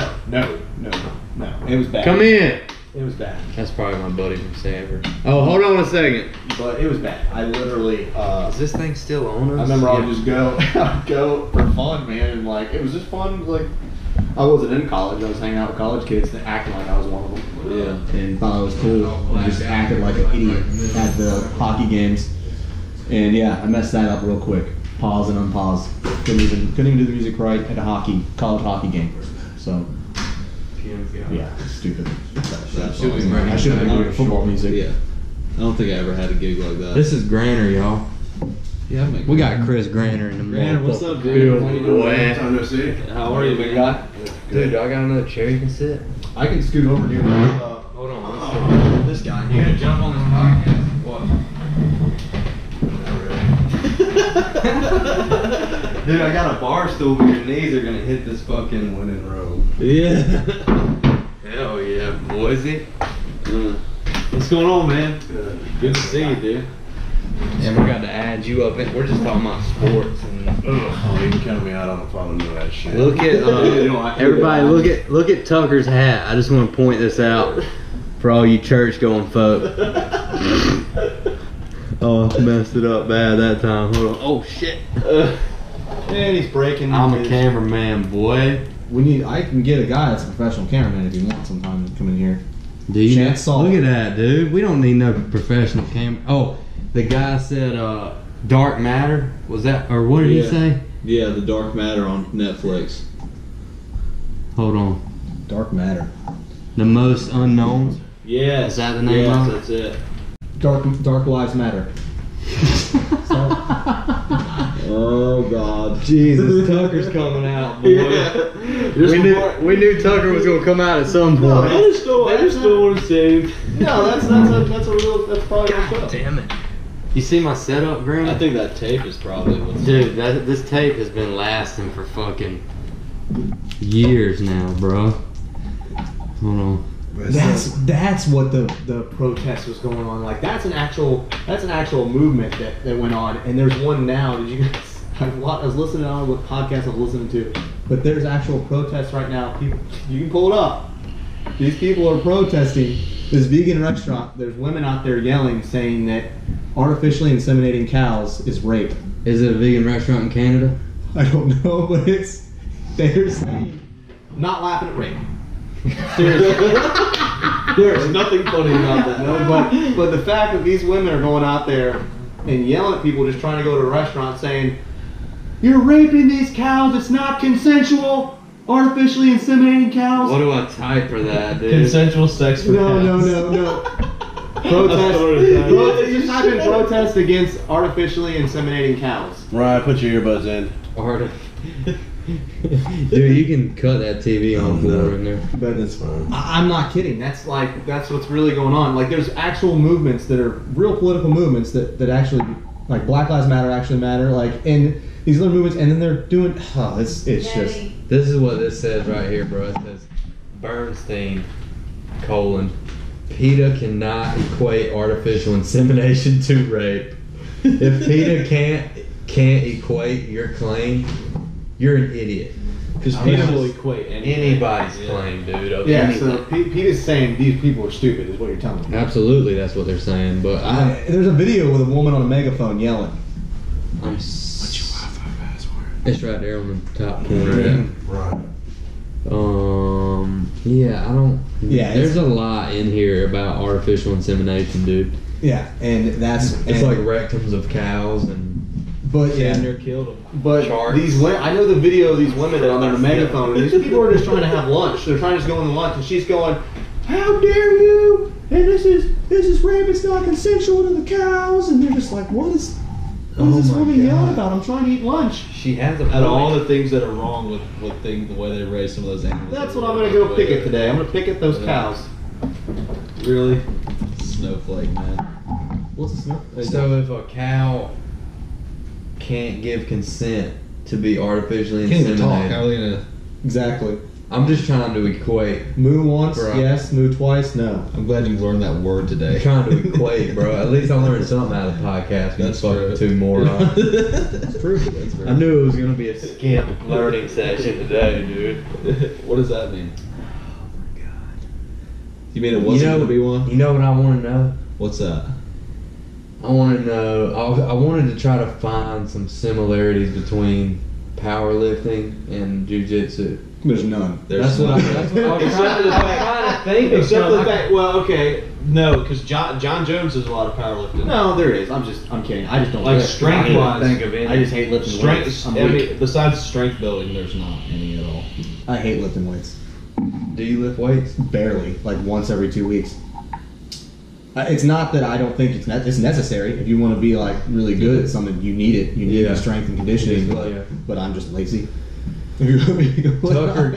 It was bad. Come in. It was bad. That's probably my buddy from Sanford. Oh, hold on a second. But it was bad. I literally. Is this thing still on us? I remember I would just go for fun, man, and like it was just fun. Like I wasn't in college. I was hanging out with college kids, acting like I was one of them. Yeah. And thought I was cool. And just acted like an idiot at the hockey games. And yeah, I messed that up real quick. Pause and unpause. Couldn't even do the music right at a college hockey game. So yeah, stupid. I should have been doing football music. Yeah. I don't think I ever had a gig like that. This is Granner, y'all. Yeah, We got Chris Granner in the Granner, what's up, Good dude? How you doing? boy. Time to see. How are you, big guy? Dude, do I got another chair you can sit? I can scoot over here. Hold on. This guy. You gonna jump on this podcast? What? Dude, I got a bar stool, but your knees are gonna hit this fucking wooden rope. Yeah. Hell yeah, Boise. What's going on, man? Good to see you, dude. And we got to add you up. We're just talking about sports. And Oh, you can count me out on the phone and do that shit. look at everybody. Look at Tucker's hat. I just want to point this out for all you church going folk. Oh, I messed it up bad that time. Hold on. Oh shit. And he's breaking. I'm a cameraman, boy. I can get a guy that's a professional cameraman if you want sometime to come in here. Do you Chance Saul. look at that, dude? We don't need no professional camera. Oh, the guy said Dark Matter. Was that, or what did he say? Yeah, The Dark Matter on Netflix. Hold on. Dark Matter. The Most Unknown. Yes. Is that the name of it? That's it. Dark Lives Matter. Oh God. Jesus, Tucker's coming out, boy. Yeah. We knew Tucker was gonna come out at some point. I just don't want to say. No, that's probably a show. Damn it. You see my setup, Graham? I think that tape is probably what's. Dude, this tape has been lasting for fucking years now, bro. Hold on. That's what the protest was going on. Like that's an actual movement that went on. And there's one now. Did you guys? I was listening on what podcast I was listening to, but there's actual protests right now. People, you can pull it up. These people are protesting this vegan restaurant. There's women out there yelling, saying that artificially inseminating cows is rape. Is it a vegan restaurant in Canada? I don't know, but they're saying, I'm not laughing at rape. Seriously. There's nothing funny about that. No, but the fact that these women are going out there and yelling at people just trying to go to a restaurant saying, you're raping these cows, it's not consensual, artificially inseminating cows. What do I type for that, dude? Consensual sex for No. Protest. Just type in protest against artificially inseminating cows. Ryan, put your earbuds in. Dude, you can cut that TV on board in there. But That's fine. I'm not kidding. That's what's really going on. Like there's actual movements that are real political movements that actually, like Black Lives Matter actually matter. Like and these other movements, and then they're doing. It's just. This is what this says right here, bro. It says Bernstein, PETA cannot equate artificial insemination to rape. If PETA can't equate your claim, you're an idiot. Because PETA will equate anybody's claim, dude. Of Yeah, anything. so PETA's saying these people are stupid, is what you're telling me. Absolutely, that's what they're saying. But There's a video with a woman on a megaphone yelling. What's your Wi-Fi password? It's right there on the top corner. Right. Yeah, I don't. Yeah, there's a lot in here about artificial insemination, dude. Yeah, and that's It's like rectums of cows and. But yeah, They're killed them. but Charts. these women, I know the video of these women that are on their megaphone, and these people are just trying to have lunch. They're trying to just go on the lunch, and she's going, "How dare you? And this is rape. It's not consensual to the cows." And they're just like, "What is this woman yelling about? I'm trying to eat lunch." She has a Out point. of all the things that are wrong with the way they raise some of those animals. That's what I'm gonna go picket today. I'm gonna picket those cows. Really? Snowflake, man. What's the snow? So if a cow can't give consent to be artificially Can't even talk. How inseminated, are they gonna? Exactly. I'm just trying to equate. Moo once, Bro. yes. Moo twice, no. I'm glad you learned that word I'm today. trying to equate, bro. At least I learned something out of the podcast. That's fucking true. two morons. That's true. That's I knew it was gonna be a skimp learning session today, dude. What does that mean? You mean it wasn't going to be one? You know what I want to know? What's that? I want to know. I wanted to try to find some similarities between powerlifting and jiu-jitsu. There's none. That's what I was trying to think of. Except for the fact, well, okay, no, because John Jones does a lot of powerlifting. No, there is. I'm kidding. I just don't Like lift. strength-wise, think of any. I just hate lifting weights. I'm I weak. mean, besides strength building, there's not any at all. I hate lifting weights. Do you lift weights? Barely, like once every 2 weeks. It's not that I don't think it's necessary. If you want to be like really good at something, you need it. You need Yeah. the strength and conditioning. Yeah. But I'm just lazy. Tucker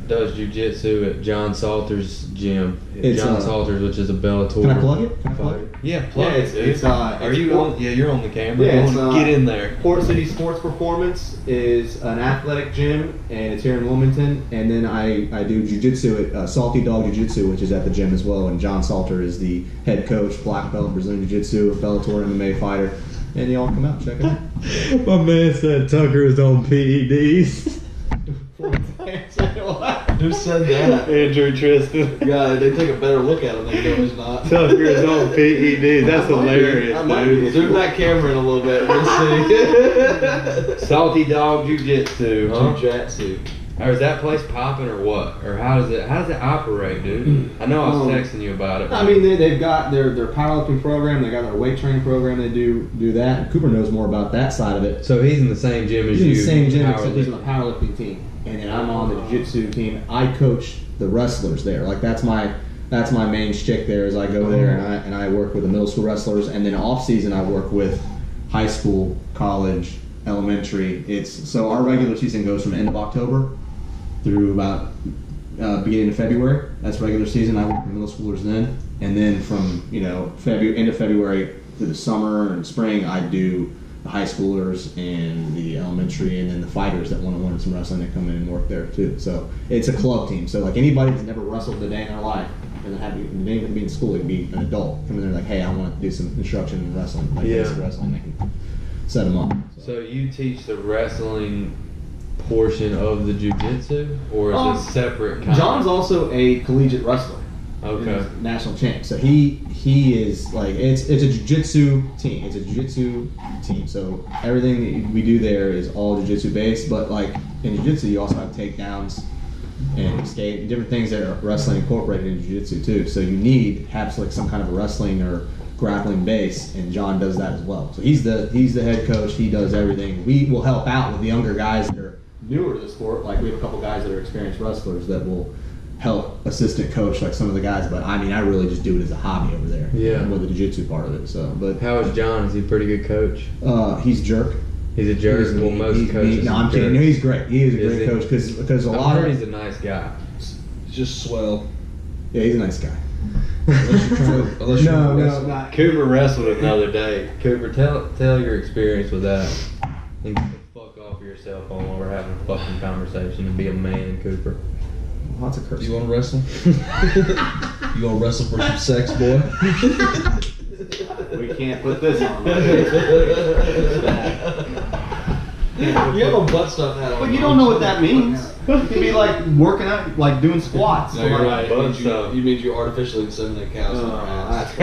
does jiu-jitsu at John Salter's gym. It's, John Salter's, which is a Bellator. Can I plug it? Can I plug it? Yeah, plug it. It's Are you on? Yeah, you're on the camera. Yeah, Get in there. Port City Sports Performance is an athletic gym, and it's here in Wilmington. And then I do jiu-jitsu at Salty Dog Jiu-Jitsu, which is at the gym as well. And John Salter is the head coach, black belt Brazilian Jiu-Jitsu, Bellator MMA fighter. And y'all come out, check it out. My man said Tucker is on PEDs. Who said that? Andrew Tristan. Yeah, they take a better look at him. They know he's not. Tucker is on PEDs. That's hilarious, dude. Zoom that camera in a little bit. We'll see. Salty Dog Jiu-Jitsu, huh? Jiu-Jitsu. Or is that place popping or what? Or how does it operate, dude? I know I was texting you about it. I mean, they've got their powerlifting program. They got their weight training program. They do that. And Cooper knows more about that side of it. So he's in the same gym as you. He's in the same gym, except he's on the powerlifting team, and then I'm on the jiu-jitsu team. I coach the wrestlers there. Like that's my main shtick there. Is I go there and I work with the middle school wrestlers, and then off season I work with high school, college, elementary. So our regular season goes from end of October through about beginning of February. That's regular season. I work with middle schoolers then, and then from end of February through the summer and spring, I do the high schoolers and the elementary, and then the fighters that want to learn some wrestling that come in and work there too. So it's a club team. So like anybody that's never wrestled a day in their life, and they didn't even be in school, they can be an adult, come in there like, hey, I want to do some instruction in wrestling, like basic wrestling. They can set them up. So you teach the wrestling portion of the jiu-jitsu, or is it separate kind? John's also a collegiate wrestler. Okay. He's national champ. So he is like it's a jiu-jitsu team. It's a jiu-jitsu team. So everything that we do there is all jiu-jitsu based. But like in jiu-jitsu, you also have takedowns and skate and different things that are wrestling incorporated in jiu-jitsu too. So you need have like some kind of a wrestling or grappling base, and John does that as well. So he's the head coach. He does everything. We will help out with the younger guys that are newer to the sport. Like we have a couple guys that are experienced wrestlers that will help assistant coach like some of the guys, but I mean I really just do it as a hobby over there. Yeah. With the jiu-jitsu part of it. So but how is John? Is he a pretty good coach? He's a jerk. He's a jerk. Well, most coaches. No, I'm kidding. No, he's great. He is a great coach because a lot of he's a nice guy. Just swell. Yeah, he's a nice guy. Not Cooper wrestled another day. Cooper, tell your experience with that. And get the fuck off yourself while we're having a fucking conversation and be a man, Cooper. Lots of curse. You want to wrestle? You want to wrestle for some sex, boy? We can't put this on. You have a butt stuff hat on. But you don't know what that means. You'd be like working out, like doing squats. No, you're right. You mean you artificially inseminate cows in their ass.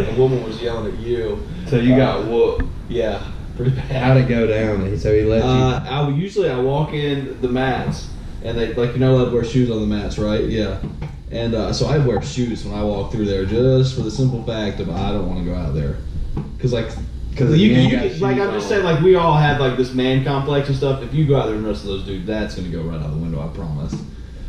A woman was yelling at you. So you got whooped. Yeah, pretty bad. How'd it go down? So he let you. I walk in the mats, and they like allowed to wear shoes on the mats, right? Yeah. And so I wear shoes when I walk through there, just for the simple fact of I don't want to go out there, because I'm just saying, like we all have like this man complex and stuff. If you go out there and wrestle those dudes, that's gonna go right out the window, I promise.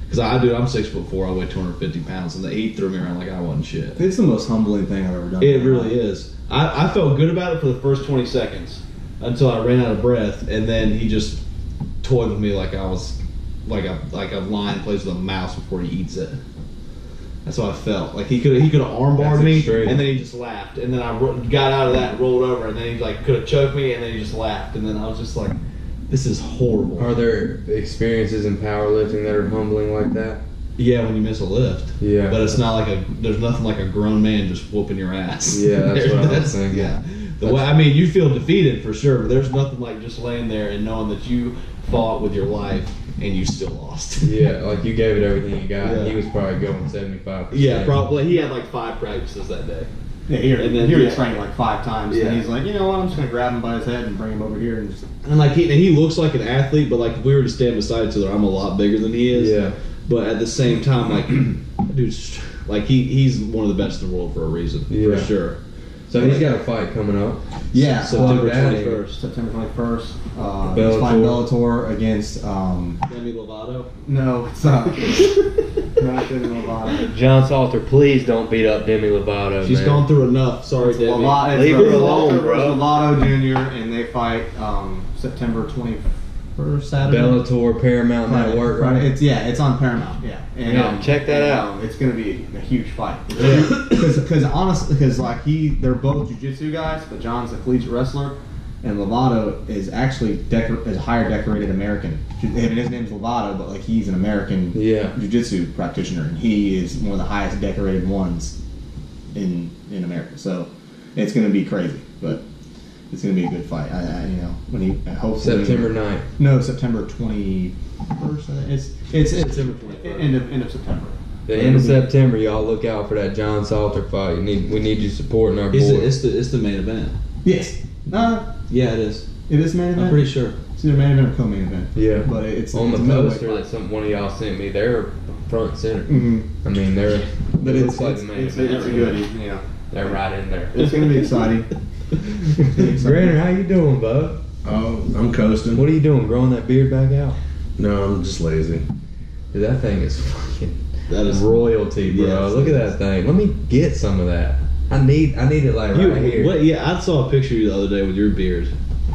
Because I'm 6'4", I weigh 250 pounds, and he threw me around like I wasn't shit. It's the most humbling thing I've ever done. It really is. I felt good about it for the first 20 seconds until I ran out of breath, and then he just toyed with me like I was like a lion plays with a mouse before he eats it. That's how I felt. Like he could have armbarred me, and then he just laughed, and then I got out of that and rolled over, and then he like could have choked me, and then he just laughed, and then I was just like, this is horrible. Are there experiences in powerlifting that are humbling like that? Yeah, when you miss a lift. Yeah. But it's not like there's nothing like a grown man just whooping your ass. Yeah, that's what I was thinking. Yeah. You feel defeated for sure, but there's nothing like just laying there and knowing that you fought with your life and you still lost. Yeah, like you gave it everything you got. Yeah. He was probably going 75%. Yeah, probably. He had like 5 practices that day. Yeah, he was training like 5 times, and he's like, you know what, I'm just gonna grab him by his head and bring him over here and just. And like he looks like an athlete, but like if we were to stand beside each other, I'm a lot bigger than he is. Yeah. But at the same time, like, dude's like he's one of the best in the world for a reason, for sure. So he's got a fight coming up. Yeah, September 21st. September 21st. He's fighting Bellator against Demi Lovato. No, it's not Demi Lovato. John Salter, please don't beat up Demi Lovato. She's gone through enough. Sorry, Demi. Leave her alone, bro. Lovato Jr. and they fight September 21st. Saturday. Bellator, Paramount Network, right? It's on Paramount. Yeah, and Yeah, check that out. It's gonna be a huge fight. Because honestly, like they're both jiu-jitsu guys, but John's a collegiate wrestler, and Lovato is actually is a higher decorated American. And his name's Lovato, but like he's an American jiu-jitsu practitioner, and he is one of the highest decorated ones in America. So it's gonna be crazy, but. It's gonna be a good fight. When he hopefully September 9th. No, September 21st. It's September 21st. End of September. The end of September, y'all look out for that John Salter fight. We need you supporting our boy. It's the main event. Yes. Yeah, it is. It is main event. I'm pretty sure. It's either main event or co-main event. Yeah. But it's on it's the poster that one of y'all sent me. They're front and center. Mm-hmm. I mean, they're. But it looks like the main event. It's good. They're right in there. It's gonna be exciting. Granner, how you doing, bud? Oh, I'm coasting. What are you doing? Growing that beard back out? No, I'm just lazy. Dude, that thing is fucking that is royalty, bro. Yes, look at that thing. Let me get some of that. I need it like right here. What, yeah, I saw a picture of you the other day with your beard.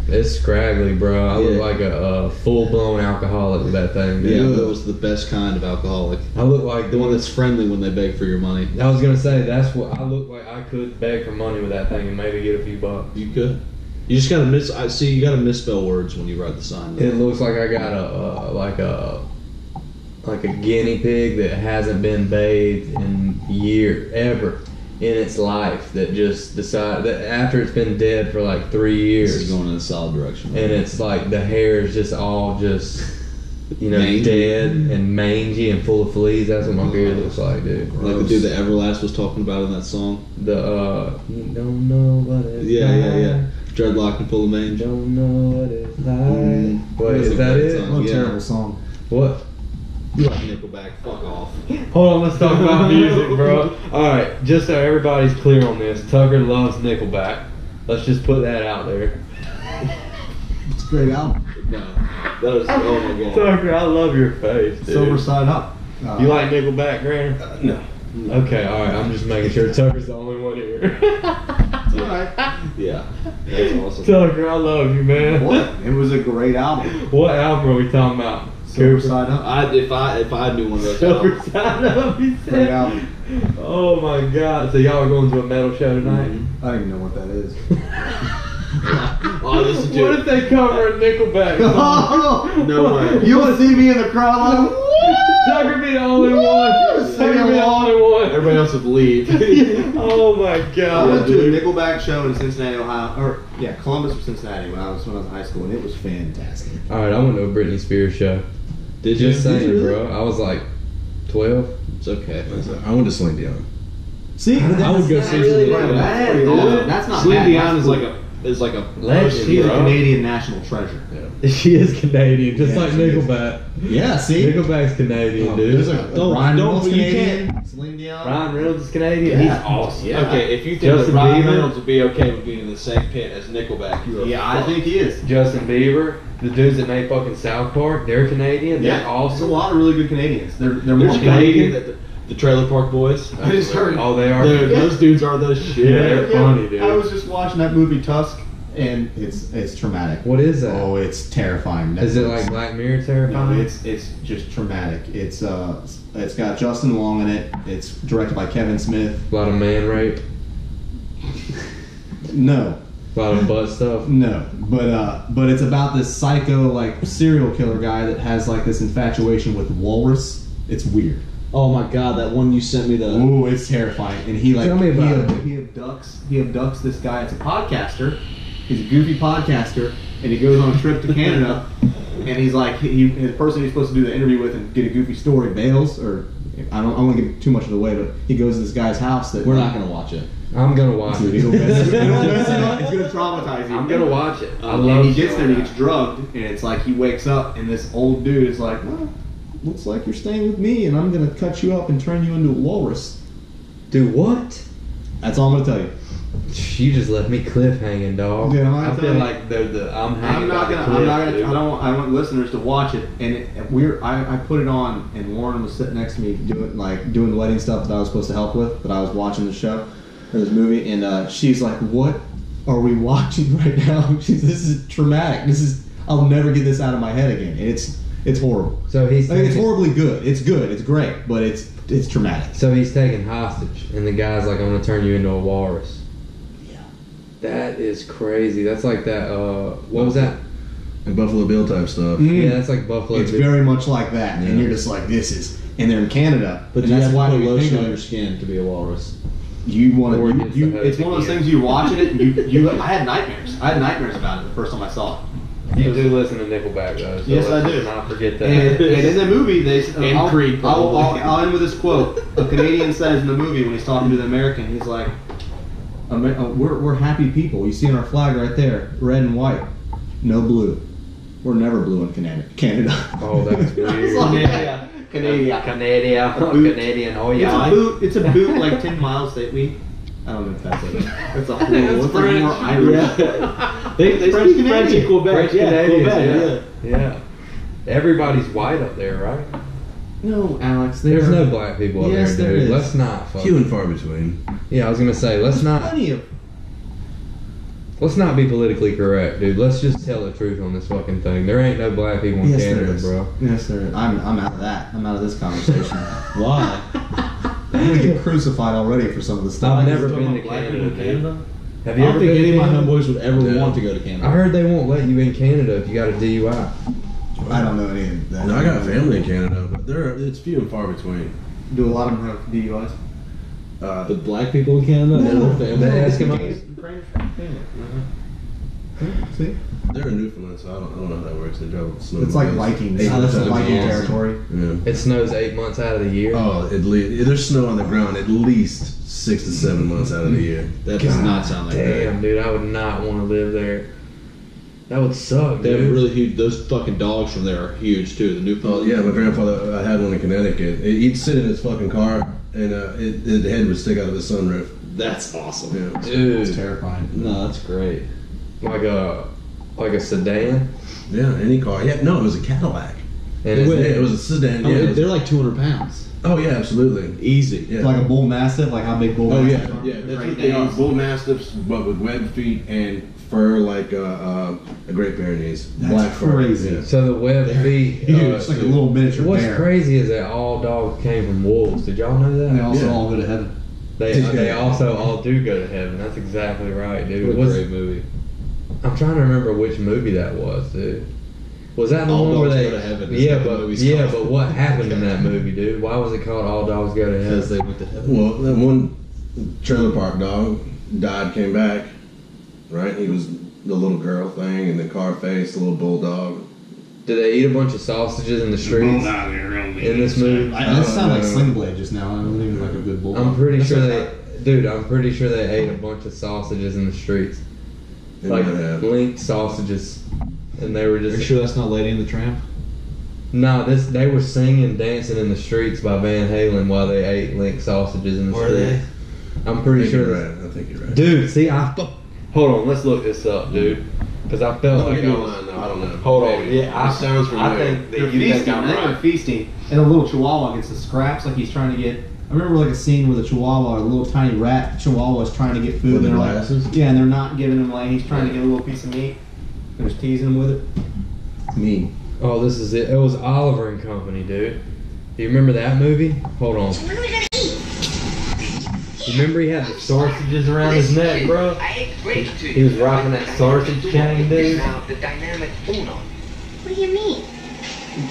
It's scraggly, bro. I look like a full-blown alcoholic with that thing, dude. Yeah, that was the best kind of alcoholic. I look like the one that's friendly when they beg for your money. I was gonna say that's what I look like. I could beg for money with that thing and maybe get a few bucks. You could. You just gotta I see you gotta misspell words when you write the sign. It looks like I got a guinea pig that hasn't been bathed in ever in its life, that just decided that after it's been dead for like 3 years. This is going in a solid direction. And it's like the hair is just all mangy. Dead and mangy and full of fleas. That's what my beard looks like, dude. Like the dude that Everlast was talking about in that song. You don't know what it's like. Yeah. Dreadlock and full of mange. Don't know what it's like. Wait, is that it? What a terrible song. What? You like Nickelback? Fuck off. Hold on, let's talk about music, bro. Alright, just so everybody's clear on this, Tucker loves Nickelback. Let's just put that out there. It's a great album. No. That was, oh my god. Tucker, I love your face, dude. Silver Side Up. You like Nickelback, Granny? No. Okay, alright, I'm just making sure Tucker's the only one here. Alright. Yeah. That's awesome. Tucker, I love you, man. What? It was a great album. What album are we talking about? Silver Side Up. If I knew one of those Silver Side Up, he said. Great album. Oh my god. So y'all are going to a metal show tonight? I don't even know what that is. Oh, listen to What if they cover a Nickelback song? No way. You want to see me in the crowd like, Tucker be the only one. Tucker be the only one. Everybody else would leave. Oh my I god. went to a Nickelback show in Cincinnati, Ohio, Columbus or Cincinnati when I was in high school, and it was fantastic. Alright, I went to a Britney Spears show. Did you? Just saying, bro. I was like 12. It's okay. I went to Celine Dion. See, I would go see Celine Dion. That's not Celine bad. Dion is like a Legend, She's a bro. Canadian national treasure. She is Canadian, just like she is. Nickelback. Yeah, see? Nickelback's Canadian, There's dude. Ryan don't- Reynolds you Canadian. Celine Dion. Ryan Reynolds is Canadian. Yeah. He's awesome. Yeah. Okay, if you think Justin that Ryan Bieber? Reynolds would be okay with being in the same pit as Nickelback, you are Yeah, I think he is. Justin Bieber, the dudes that made fucking South Park, they're Canadian. They're There's a awesome. lot of really good Canadians. They're more There's Canadian. Canadian, the Trailer Park Boys. I just heard. Oh, they are. Dude, those dudes are the shit. Yeah, they're funny, dude. I was just watching that movie Tusk, and it's traumatic. What is that? Oh, it's terrifying. Is it Netflix. like Black Mirror terrifying? No, it's just traumatic. It's got Justin Long in it. It's directed by Kevin Smith. A lot of man rape, No, a lot of butt stuff. no, but it's about this psycho like serial killer guy that has like this infatuation with walrus. It's weird. Oh my god, that one you sent me the. Ooh, it's terrifying. And he like Tell me about it. he abducts this guy. It's a podcaster. He's a goofy podcaster, and he goes on a trip to Canada. And he's like, the person he's supposed to do the interview with and get a goofy story bails, or I don't want to give too much of the way, but he goes to this guy's house that We're not gonna watch it. I'm gonna watch Dude, it. it'll mess you up. It's gonna traumatize you. I'm gonna watch it. I And love he gets shit there, and he like gets drugged, and it's like he wakes up, and this old dude is like, well, looks like you're staying with me, and I'm gonna cut you up and turn you into a walrus. that. Dude, what? That's all I'm gonna tell you. You just left me cliffhanging, dog. Yeah, I feel like I'm hanging. I want listeners to watch it, and I put it on, and Lauren was sitting next to me doing the wedding stuff that I was supposed to help with, but I was watching the show or this movie, and she's like, "What are we watching right now?" This is traumatic. I'll never get this out of my head again. It's horrible. So he's I mean, it's taking- horribly good. It's good. It's great, but it's traumatic. So he's taken hostage, and the guy's like, "I'm gonna turn you into a walrus." Yeah. That is crazy. That's like that. What was that? Like Buffalo Bill type stuff. Yeah, that's like Buffalo. It's Bill. very much like that, and Yeah. you're just like, this is. And they're in Canada, But and you that's have why to put we think lotion on of your skin to be a walrus. you want Or to. gets You, the hose it's one of those again. things you watching it, and you. I had nightmares. I had nightmares about it the first time I saw it. You do listen to Nickelback, though. So Yes, I let's do. Not forget that. And in the movie, they And Creed, probably. I'll end with this quote. A Canadian says in the movie when he's talking to the American, he's like, "We're happy people. You see on our flag right there, red and white, no blue. We're never blue in Canada." Oh, that's It's weird. like, yeah, Canada. Canadian. A boot. Canadian. Oh It's yeah. a boot. It's a boot like 10 miles that we. I don't know if that's it. It's a whole. It's like more Irish. They French speak French in Quebec. French Yeah, Canadians. Quebec, Yeah. Everybody's white up there, right? No, Alex. There's no black people up Yes, there, there dude. is. Let's not. Fuck. Few and far between. Yeah, I was gonna say let's not. Plenty of. Let's not be politically correct, dude. Let's just tell the truth on this fucking thing. There ain't no black people in Yes, there Canada, is. bro. Yes, there is. I'm out of that. I'm out of this conversation. Why? I'm gonna get crucified already for some of the stuff. I've never been to Canada, dude. Have I you don't ever think been any to of my Canada? homeboys would ever No. want to go to Canada. I heard they won't let you in Canada if you got a DUI. I don't know any of that. No, I got family in Canada, but it's few and far between. Do a lot of them have DUIs? The black people in Canada, No. and their The family. Eskimos. See? They're in Newfoundland, so I don't know how that works. They drive snow. It's like Vikings. Eight That's times a a Viking year. territory. Yeah. It snows 8 months out of the year. Oh, there's snow on the ground at least 6 to 7 months out of the year. That does not sound like Damn, that. dude, I would not want to live there. That would suck, They have dude. really huge. Those fucking dogs from there are huge too. The Oh Newfoundland. yeah, my grandfather. I had one in Connecticut. He'd sit in his fucking car, and his head would stick out of the sunroof. That's awesome. Yeah. Dude, It's terrifying. No, that's great. like a sedan. Yeah, any car. Yeah, no, it was a Cadillac. And Yeah, it's- it was a sedan. I mean, Yeah, it was- they're like 200 pounds. oh yeah, absolutely. Easy. Yeah. Like a bull mastiff, like how big bull Oh, mastiffs yeah, are? yeah. That's Right what they are. Bull mastiffs, but with webbed feet and fur like a Great Pyrenees. That's Black fur. crazy. Yeah. So the web feet. Huge. It's like a little miniature What's bear. crazy is that all dogs came from wolves. Did y'all know that? They also Yeah. all go to heaven. They also all do go to heaven. That's exactly right, dude. What a Was- great movie. I'm trying to remember which movie that was, dude. Was that the All one where Dogs they? Go to Heaven is Yeah, what the but movie's yeah, called. but what happened in that movie, dude? Why was it called All Dogs Go to Because Heaven? they went to heaven. Well, that one trailer park dog died, came back. Right, he was the little girl thing, and the car face, the little bulldog. Did they eat a bunch of sausages in the streets in this movie? That sounded like no. Sling Blade just now. I don't even like a good bull. I'm pretty That's sure okay. I'm pretty sure they ate a bunch of sausages in the streets, They like might have. linked sausages, and they were Are you just sure that's not Lady and the Tramp? no. They were singing, dancing in the streets by Van Halen while they ate linked sausages in the Were streets. I'm I pretty think sure. you're right. I think you're right. Dude, see, hold on. Let's look this up, dude, because I felt Don't like get I me was. lying, though. I don't know. Hold on, Maybe. yeah, It sounds familiar. I think that They're you think feasting. I'm I think they're right. feasting. And a little chihuahua gets the scraps like he's trying to get. I remember like a scene where the chihuahua, a little tiny rat chihuahua, is trying to get food. With the and they're glasses? Like, yeah, and they're not giving him like he's trying to get a little piece of meat. They're just teasing him with it. It's mean. Oh, this is it. It was Oliver and Company, dude. Do you remember that movie? Hold on. What are we gonna eat? You remember he had the sausages around his neck, bro? He was rocking that sausage chain, dude. What do you mean?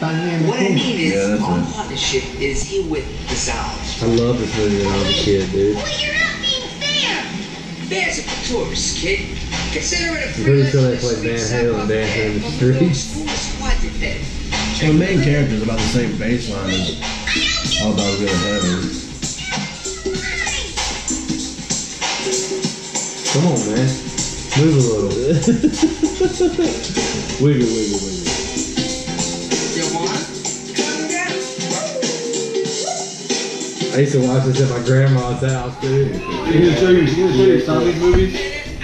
What I mean is, Yeah, that's our it. partnership is here with the Sounds. I love this movie when I was a kid, dude. Well, you're not being fair. There's a tourist, kid. Consider it a I'm pretty sure they played Van Halen dancing in the streets. So the main character is about the same baseline as All Dogs Go to Heaven. Come on, man. Move a little. Wiggle, wiggle, wiggle. I used to watch this at my grandma's house, dude. You gonna show your son these movies?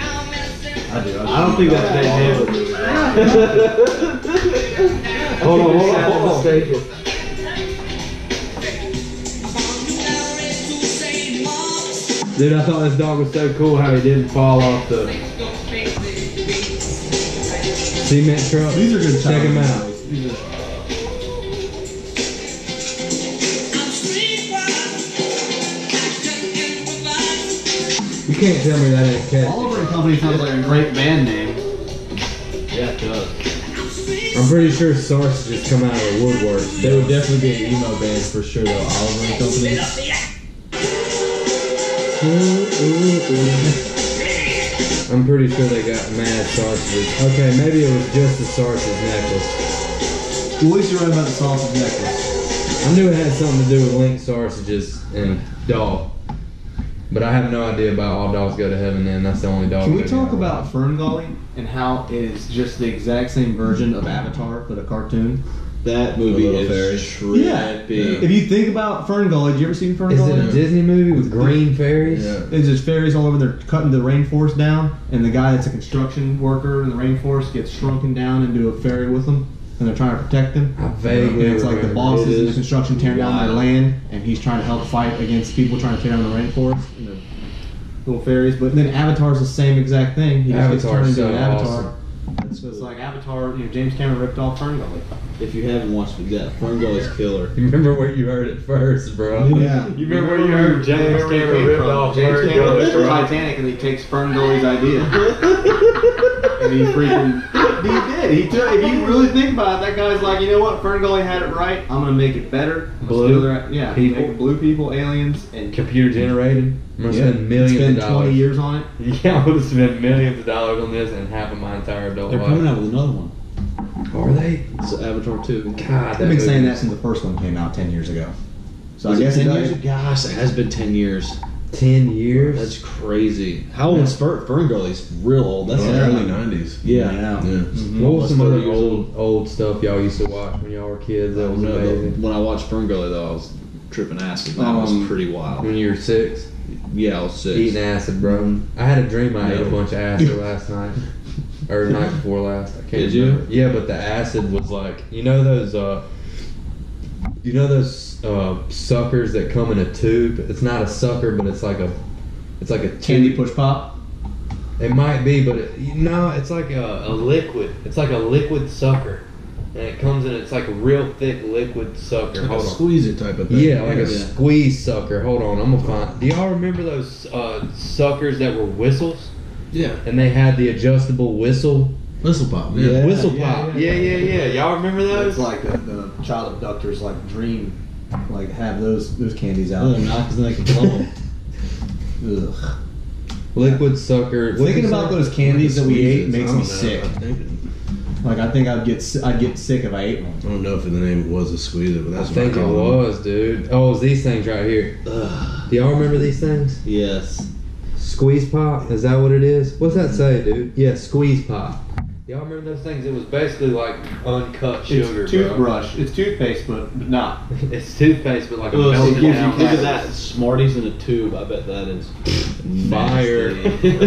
I do. I don't think that's Van Halen. Hold on. Dude, I thought this dog was so cool how he didn't fall off the. Cement truck. These are good. Check them out. These are, You can't tell me that ain't catchy. Oliver and Company sounds like a great band name. Yeah, it does. I'm pretty sure Sausages come out of the woodwork. They would definitely be an emo band for sure, though. Oliver and Company. I'm pretty sure they got mad sausages. Okay, maybe it was just the sausage necklace. At least you're right about the sausage necklace. I knew it had something to do with linked sausages and dog. But I have no idea about All Dogs Go to Heaven, and that's the only dog. Can we talk about Fern Gully and how it is just the exact same version of Avatar, but a cartoon? That movie Little is Fairies. trippy. If you think about Fern Gully, did you ever see Fern Is Gully? it a Disney movie with green fairies? Yeah. It's just fairies all over. They're cutting the rainforest down, and the guy that's a construction worker in the rainforest gets shrunken down into a fairy with them, and they're trying to protect him. I vaguely And it's like the remember. bosses It in the is construction tearing down their wild. land, and he's trying to help fight against people trying to tear down the rainforest. And the little fairies, but then Avatar's the same exact thing. He just gets turned Avatar's into so an Avatar. awesome. So it's like Avatar. You know, James Cameron ripped off Fern Gully. If you haven't watched it yet, Fern Gully's killer. You remember where you heard it first, bro? Yeah. You remember where you heard James Cameron ripped off James Fern Cameron Gully, looks for bro? Titanic, and he takes Fern Gully's idea. And he freaking. He did. He took. If you really think about it, that guy's like, you know what? Fern Gully had it right. I'm gonna make it better. Blue Yeah. people. Make it blue people, aliens, and Computer generated. I'm gonna spend millions spend of dollars. 20 years on it. Yeah, I'm gonna spend millions of dollars on this and half of my entire adult They're life. coming out with another one. Are they? It's Avatar 2. God, I've been saying that since the first one came out 10 years ago. So I guess 10 it years does. ago? Gosh, it has been 10 years. 10 years? That's crazy. How old is Fern Gully's real old? That's early 90s. Yeah. What was some Almost other 30 years old stuff y'all used to watch when y'all were kids? That was No, amazing. when I watched Fern Gully, though, I was tripping acid. That was pretty wild. When you were 6, Yeah, I was 6. eating acid, bro. I had a dream I ate a bunch of acid last night. Or the night before last. I can't Did you? remember. Yeah, but the acid was like, you know those suckers that come in a tube? It's not a sucker, but it's like a tube. Candy push pop. It might be, but it's like a liquid. It's like a liquid sucker. And it comes in, it's like a real thick liquid sucker. Like Hold a on. squeeze it type of thing. Yeah, like a squeeze sucker. Hold on, I'm gonna find. Do y'all remember those suckers that were whistles? Yeah. And they had the adjustable whistle. Whistle pop. Yeah. Whistle pop. Yeah. Y'all remember those? It's like the child abductors like dream, like have those candies No, out. they're not, because then they can blow them. Ugh. Liquid sucker. Thinking about those candies that we ate Squeeze it. makes I me don't know. sick. I think- Like I think I'd get sick if I ate one. I don't know if the name was a squeezer, but I that's what think I it call them. was, dude. Oh, it's these things right here. Do y'all remember these things? Yes. Squeeze pop? Is that what it is? What's that say, dude? Yeah, squeeze pop. Y'all remember those things? It was basically like uncut sugar, It's toothbrush. It's toothpaste, but not. bro. It's toothpaste, but like a Ugh, melted look down. at that. Smarties in a tube. I bet that is Fire. nasty.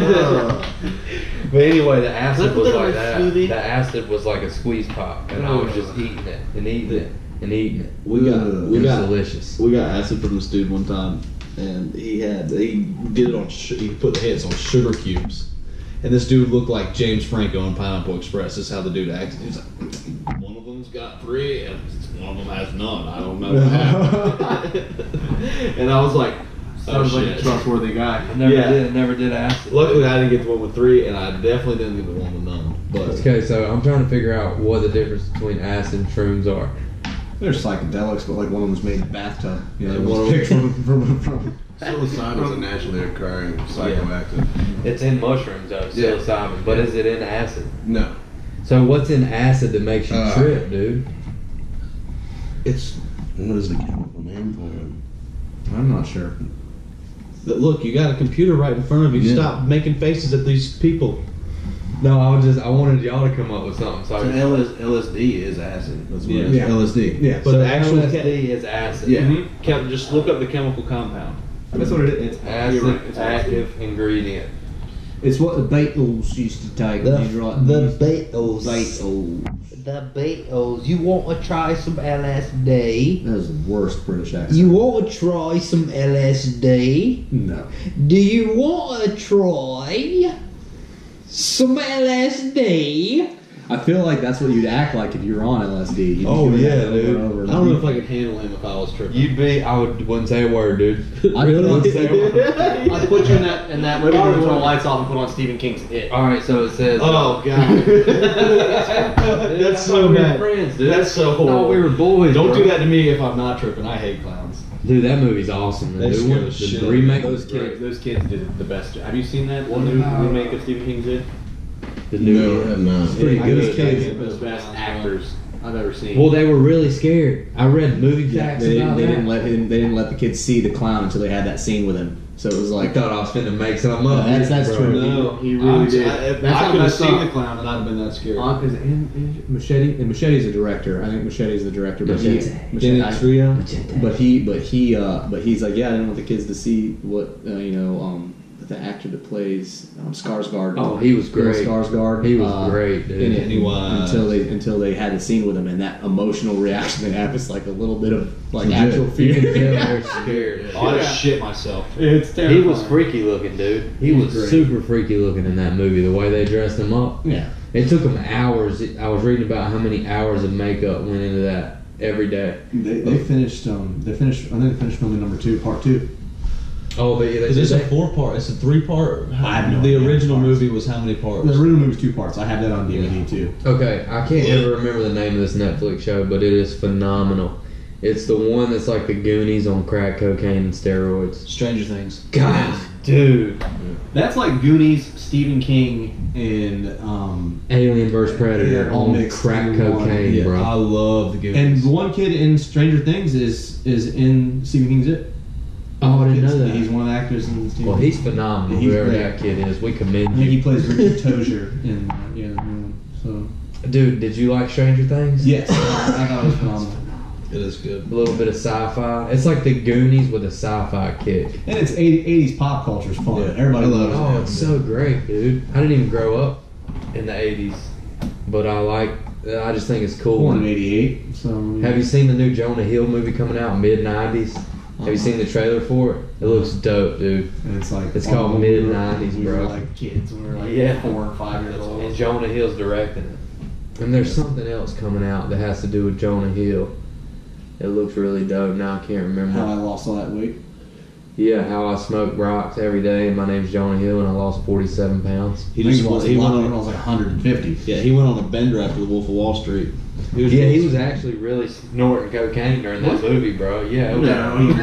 But anyway, the acid Look was at like that that. smoothie. The acid was like a squeeze pop, and I was just eating it and eating it and eating it. We got It was delicious. We got acid from this dude one time, and he did it on he put the heads on sugar cubes, and this dude looked like James Franco in Pineapple Express. This is how the dude acted. He's like, one of them's got 3, and one of them has none. I don't know what happened. And I was like, Sounds like a shit. trustworthy guy. I never did acid. Luckily, I didn't get the one with 3, and I definitely didn't get the one with none. But Okay, so I'm trying to figure out what the difference between acid and shrooms are. They're psychedelics, but like one of them's made in a bathtub. You know, And one one was of picked from Psilocybin is a naturally occurring psychoactive. It's in mushrooms, though, Yeah. psilocybin, but is it in acid? No. So what's in acid that makes you trip, dude? it's What is the chemical name for it? I'm not sure. look, you got a computer right in front of you. Yeah. Stop making faces at these people. No, I wanted y'all to come up with something. So, LSD is acid. That's what it is. Yeah. LSD. Yeah. But the actual LSD is acid. Yeah. Just look up the chemical compound. That's what it is. It's Acid, you're right, it's active ingredient. It's what the Beatles used to take. when you'd write music. Beatles. Beatles. The Beatles. You want to try some LSD? That was the worst British accent. You want to try some LSD? No. Do you want to try some LSD? I feel like that's what you'd act like if you were on LSD. You'd Oh do yeah, that over dude. and over and I don't know over. if I could handle him if I was tripping. Wouldn't say a word, dude. Wouldn't say a word. I'd put you in that living room, turn the lights off, and put on Stephen King's It. Alright, so it says. Oh god, that's so we were bad. friends, dude. That's so No, horrible. we were boys. Don't bro. do that to me if I'm not tripping. I hate clowns. Dude, that movie's awesome. They The scare new the one, shit the out of me. remake. Those kids did the best. Have you seen that new remake of Stephen King's It? The new No, I one. have not. It's pretty good. Those kids are the best actors I've ever seen. Well, they were really scared. I read movie facts They about didn't that. they didn't let the kids see the clown until they had that scene with him. So it was I like thought I was finna make something up. Yeah, that's bro. true. No, He really did. If That's I how could have messed seen up. the clown, and I'd have been that scared. Because Machete's a director. I think Machete's the director, but Dennis Trio. But he's like, yeah, I didn't want the kids to see what the actor that plays Skarsgård. Oh, he was Bill great. Skarsgård. He was great, dude. in it Pennywise. until they had the scene with him, and that emotional reaction they have is like a little bit of like Legit. actual You can fear. tell they're scared. Oh, I just shit myself. it's He terrifying. was freaky looking, dude. He was great. super freaky looking in that movie. The way they dressed him up. Yeah. It took them hours. I was reading about how many hours of makeup went into that every day. They finished. I think they finished filming part 2. Oh, but yeah, Is this a 4-part? It's a 3-part. I have no The idea original the parts. movie was how many parts? The original movie was 2 parts. I have that on DVD too. Okay, I can't ever remember the name of this Netflix show, but it is phenomenal. It's the one that's like the Goonies on crack cocaine and steroids. Stranger Things. God, dude. That's like Goonies, Stephen King, and Alien vs Predator Yeah, all on mixed crack in one. cocaine, Yeah, bro. I love the Goonies. And the one kid in Stranger Things is in Stephen King's It. Oh, I didn't know that. He's one of the actors in Stephen Well, he's phenomenal. He's whoever great. that kid is, we I commend think he you. plays Richard Tozier in the new one. So Dude, did you like Stranger Things? yes, I thought it was phenomenal. it is good. A little bit of sci-fi. It's like the Goonies with a sci-fi kick. And it's 80s pop culture is fun. Yeah, Everybody I love loves Oh, it. it's so great, dude. I didn't even grow up in the 80s, but I just think it's cool. Born in '88. So Have you seen the new Jonah Hill movie coming out mid-90s? Have you seen the trailer for it? It looks dope, dude. And it's like It's called mid-90s, we were bro. like kids. We were like Yeah. 4 and 5 years old. And Jonah Hill's directing it. And there's something else coming out that has to do with Jonah Hill. It looks really dope. Now I can't remember. How I lost all that weight. Yeah, how I smoke rocks every day, and my name's Jonah Hill, and I lost 47 pounds. He just lost he a lot. went I on. was like 150. Yeah, he went on a bender after the Wolf of Wall Street. Yeah, he was actually really snorting cocaine during that movie, bro. Yeah, it was. no, he was.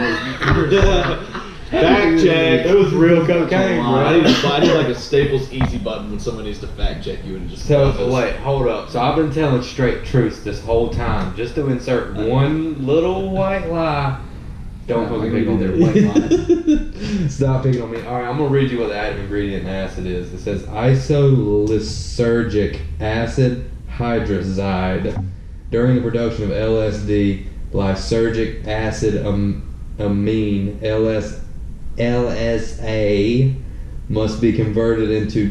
Fact check. It was real cocaine, I bro. need like a Staples easy button when someone needs to fact check you and just. So wait, hold up. So I've been telling straight truths this whole time, just to insert one little white lie. Don't fucking pick on their me. white line. Stop picking on me. All right, I'm gonna read you what the active ingredient in acid is. It says isolysergic acid hydrazide. During the production of LSD, lysergic acid amine LSA must be converted into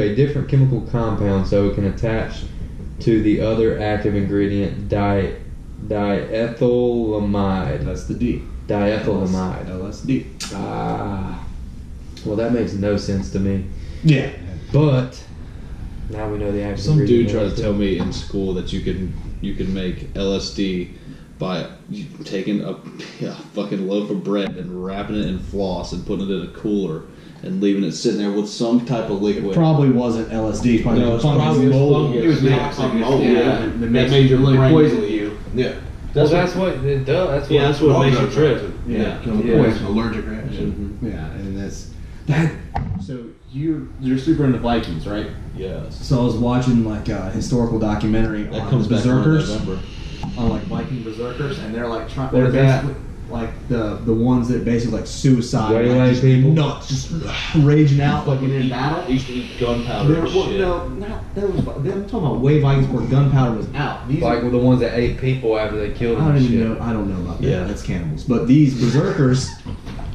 a different chemical compound so it can attach to the other active ingredient diethylamide. That's the D. Diethylamide. LSD. Ah, well, that makes no sense to me. Yeah. But now we know the active Some dude ingredient. tried to tell me in school that you can make LSD by taking a fucking loaf of bread and wrapping it in floss and putting it in a cooler and leaving it sitting there with some type of liquid. Probably wasn't LSD. Probably No, it's fungus probably mold. fungus. It was Yeah, making something mold. mold, Yeah, yeah. that That makes made you your really brain poison you. Yeah. That's what it does. That's what, Yeah, that's what makes you trip. Yeah. Poison, allergic reaction. Yeah, and that's that. So you're super into Vikings, right? Yes. So I was watching like a historical documentary That on comes back around berserkers, November. on like Viking berserkers, and they're like trying. What They're is that? basically like the ones that basically like suicide, Waylay like just people? nuts, just raging out like in battle. They used to eat gunpowder They're, and well, shit. no, not that was. I'm talking about way Vikings where gunpowder was out. These like are, the ones that ate people after they killed I them. don't and even shit. know. I don't know about that. Yeah. That's cannibals. But these berserkers,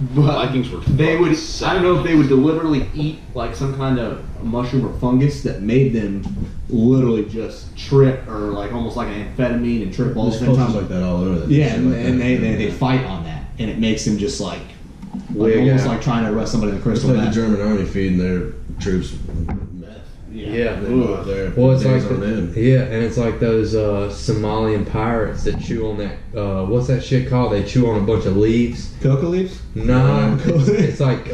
Vikings were. they would. I don't know if they would deliberately eat like some kind of mushroom or fungus that made them literally just trip, or like almost like an amphetamine and trip all There's the same cultures time. like that all over. That Yeah, shit and, like and that. they fight on that, and it makes them just like Wig almost out. like trying to arrest somebody in the It's crystal like the meth. German army feeding their troops meth. Yeah. They go out there. Well, it's days like on end. and it's like those Somalian pirates that chew on that. What's that shit called? They chew on a bunch of leaves. Coca leaves? Nah, it's like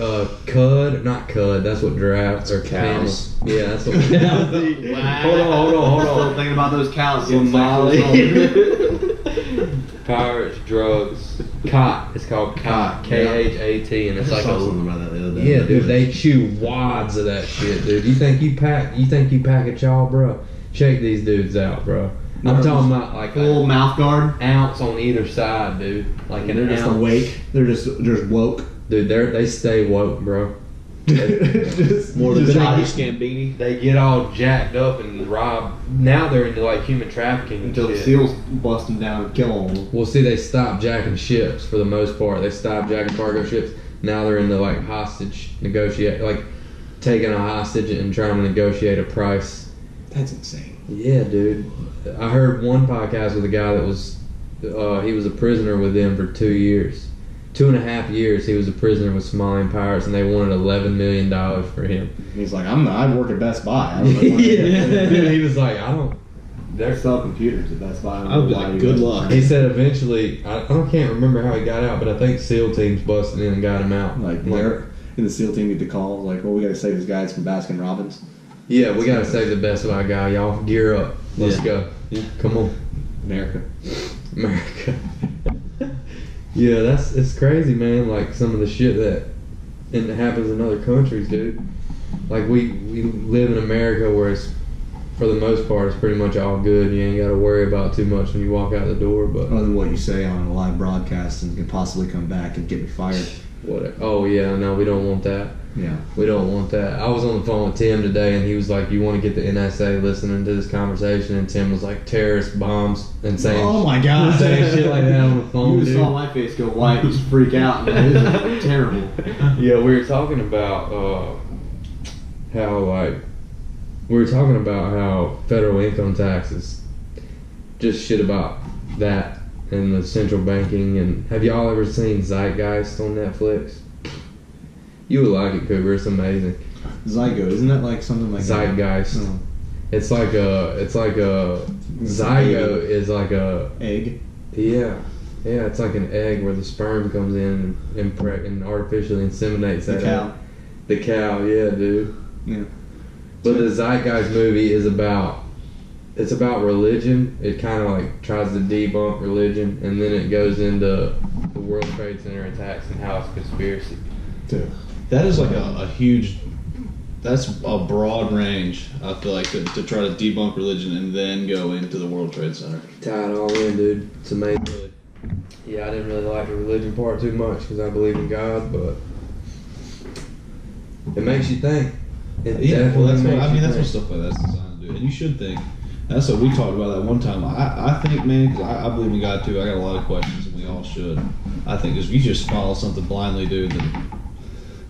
cud, not cud. That's what giraffes or Cows. camels. Yeah, that's what cows eat. Hold on. Still thinking about those cows. Somali. Pirates, drugs, cot. It's called cot. Khat, and it's like saw a. something about that the other day. Yeah, dude, they chew wads of that shit, dude. You think you pack a chaw, bro? Check these dudes out, bro. I'm talking about like full mouth guard, ounce on either side, dude. Like an They're just ounce. awake. They're just woke. Dude, they stay woke, bro. More than Childish Gambini. They get all jacked up and rob. Now they're into like human trafficking until the shit. SEALs bust them down and kill them. Well, see, they stopped jacking ships for the most part. They stopped jacking cargo ships. Now they're into like hostage negotiate, like taking a hostage and trying to negotiate a price. That's insane. Yeah, dude. I heard one podcast with a guy that was, he was a prisoner with them for 2 years. 2.5 years he was a prisoner with Somalian pirates, and they wanted $11 million for him. He's like, I work at Best Buy. I don't know Yeah. Dude, he was like, They sell computers at Best Buy. I would be like, good luck. He said eventually, I can't remember how he got out, but I think SEAL teams busted in and got him out. Like, they're in the SEAL team get the call, like, well, we gotta save these guys from Baskin Robbins. Yeah, we gotta save the Best Buy guy. Y'all gear up. Let's go. Yeah. Come on. America. Yeah, it's crazy, man. Like some of the shit that happens in other countries, dude. Like we live in America where it's, for the most part, it's pretty much all good. You ain't got to worry about too much when you walk out the door. But Other than what you say on a live broadcast and can possibly come back and get me fired. what? Oh yeah, no, we don't want that. Yeah. We don't want that. I was on the phone with Tim today, and he was like, "You want to get the NSA listening to this conversation?" And Tim was like, "Terrorist bombs," and saying, Oh my God. saying shit like that on the phone. You just dude. saw my face go white, just freak out. Man. This is terrible. Yeah, we were talking about how federal income taxes, just shit about that and the central banking. And have y'all ever seen Zeitgeist on Netflix? You would like it, Cooper. It's amazing. Zygo, isn't that like something like Zeitgeist. Oh. It's like a zygote is like a egg? Yeah, it's like an egg where the sperm comes in and artificially inseminates The that cow. egg. The cow, yeah, dude. Yeah. But the Zeitgeist movie is about religion. It kind of like tries to debunk religion, and then it goes into the World Trade Center attacks and how it's a conspiracy. That is like a huge. That's a broad range. I feel like to try to debunk religion and then go into the World Trade Center. Tie it all in, dude. It's amazing. Yeah, I didn't really like the religion part too much because I believe in God, but it makes you think. It Yeah, well, that's definitely what I makes mean. you That's what think. stuff like that's designed to do, and you should think. That's what we talked about that one time. I think, man, 'cause I believe in God too. I got a lot of questions, and we all should. I think because if you just follow something blindly, dude, then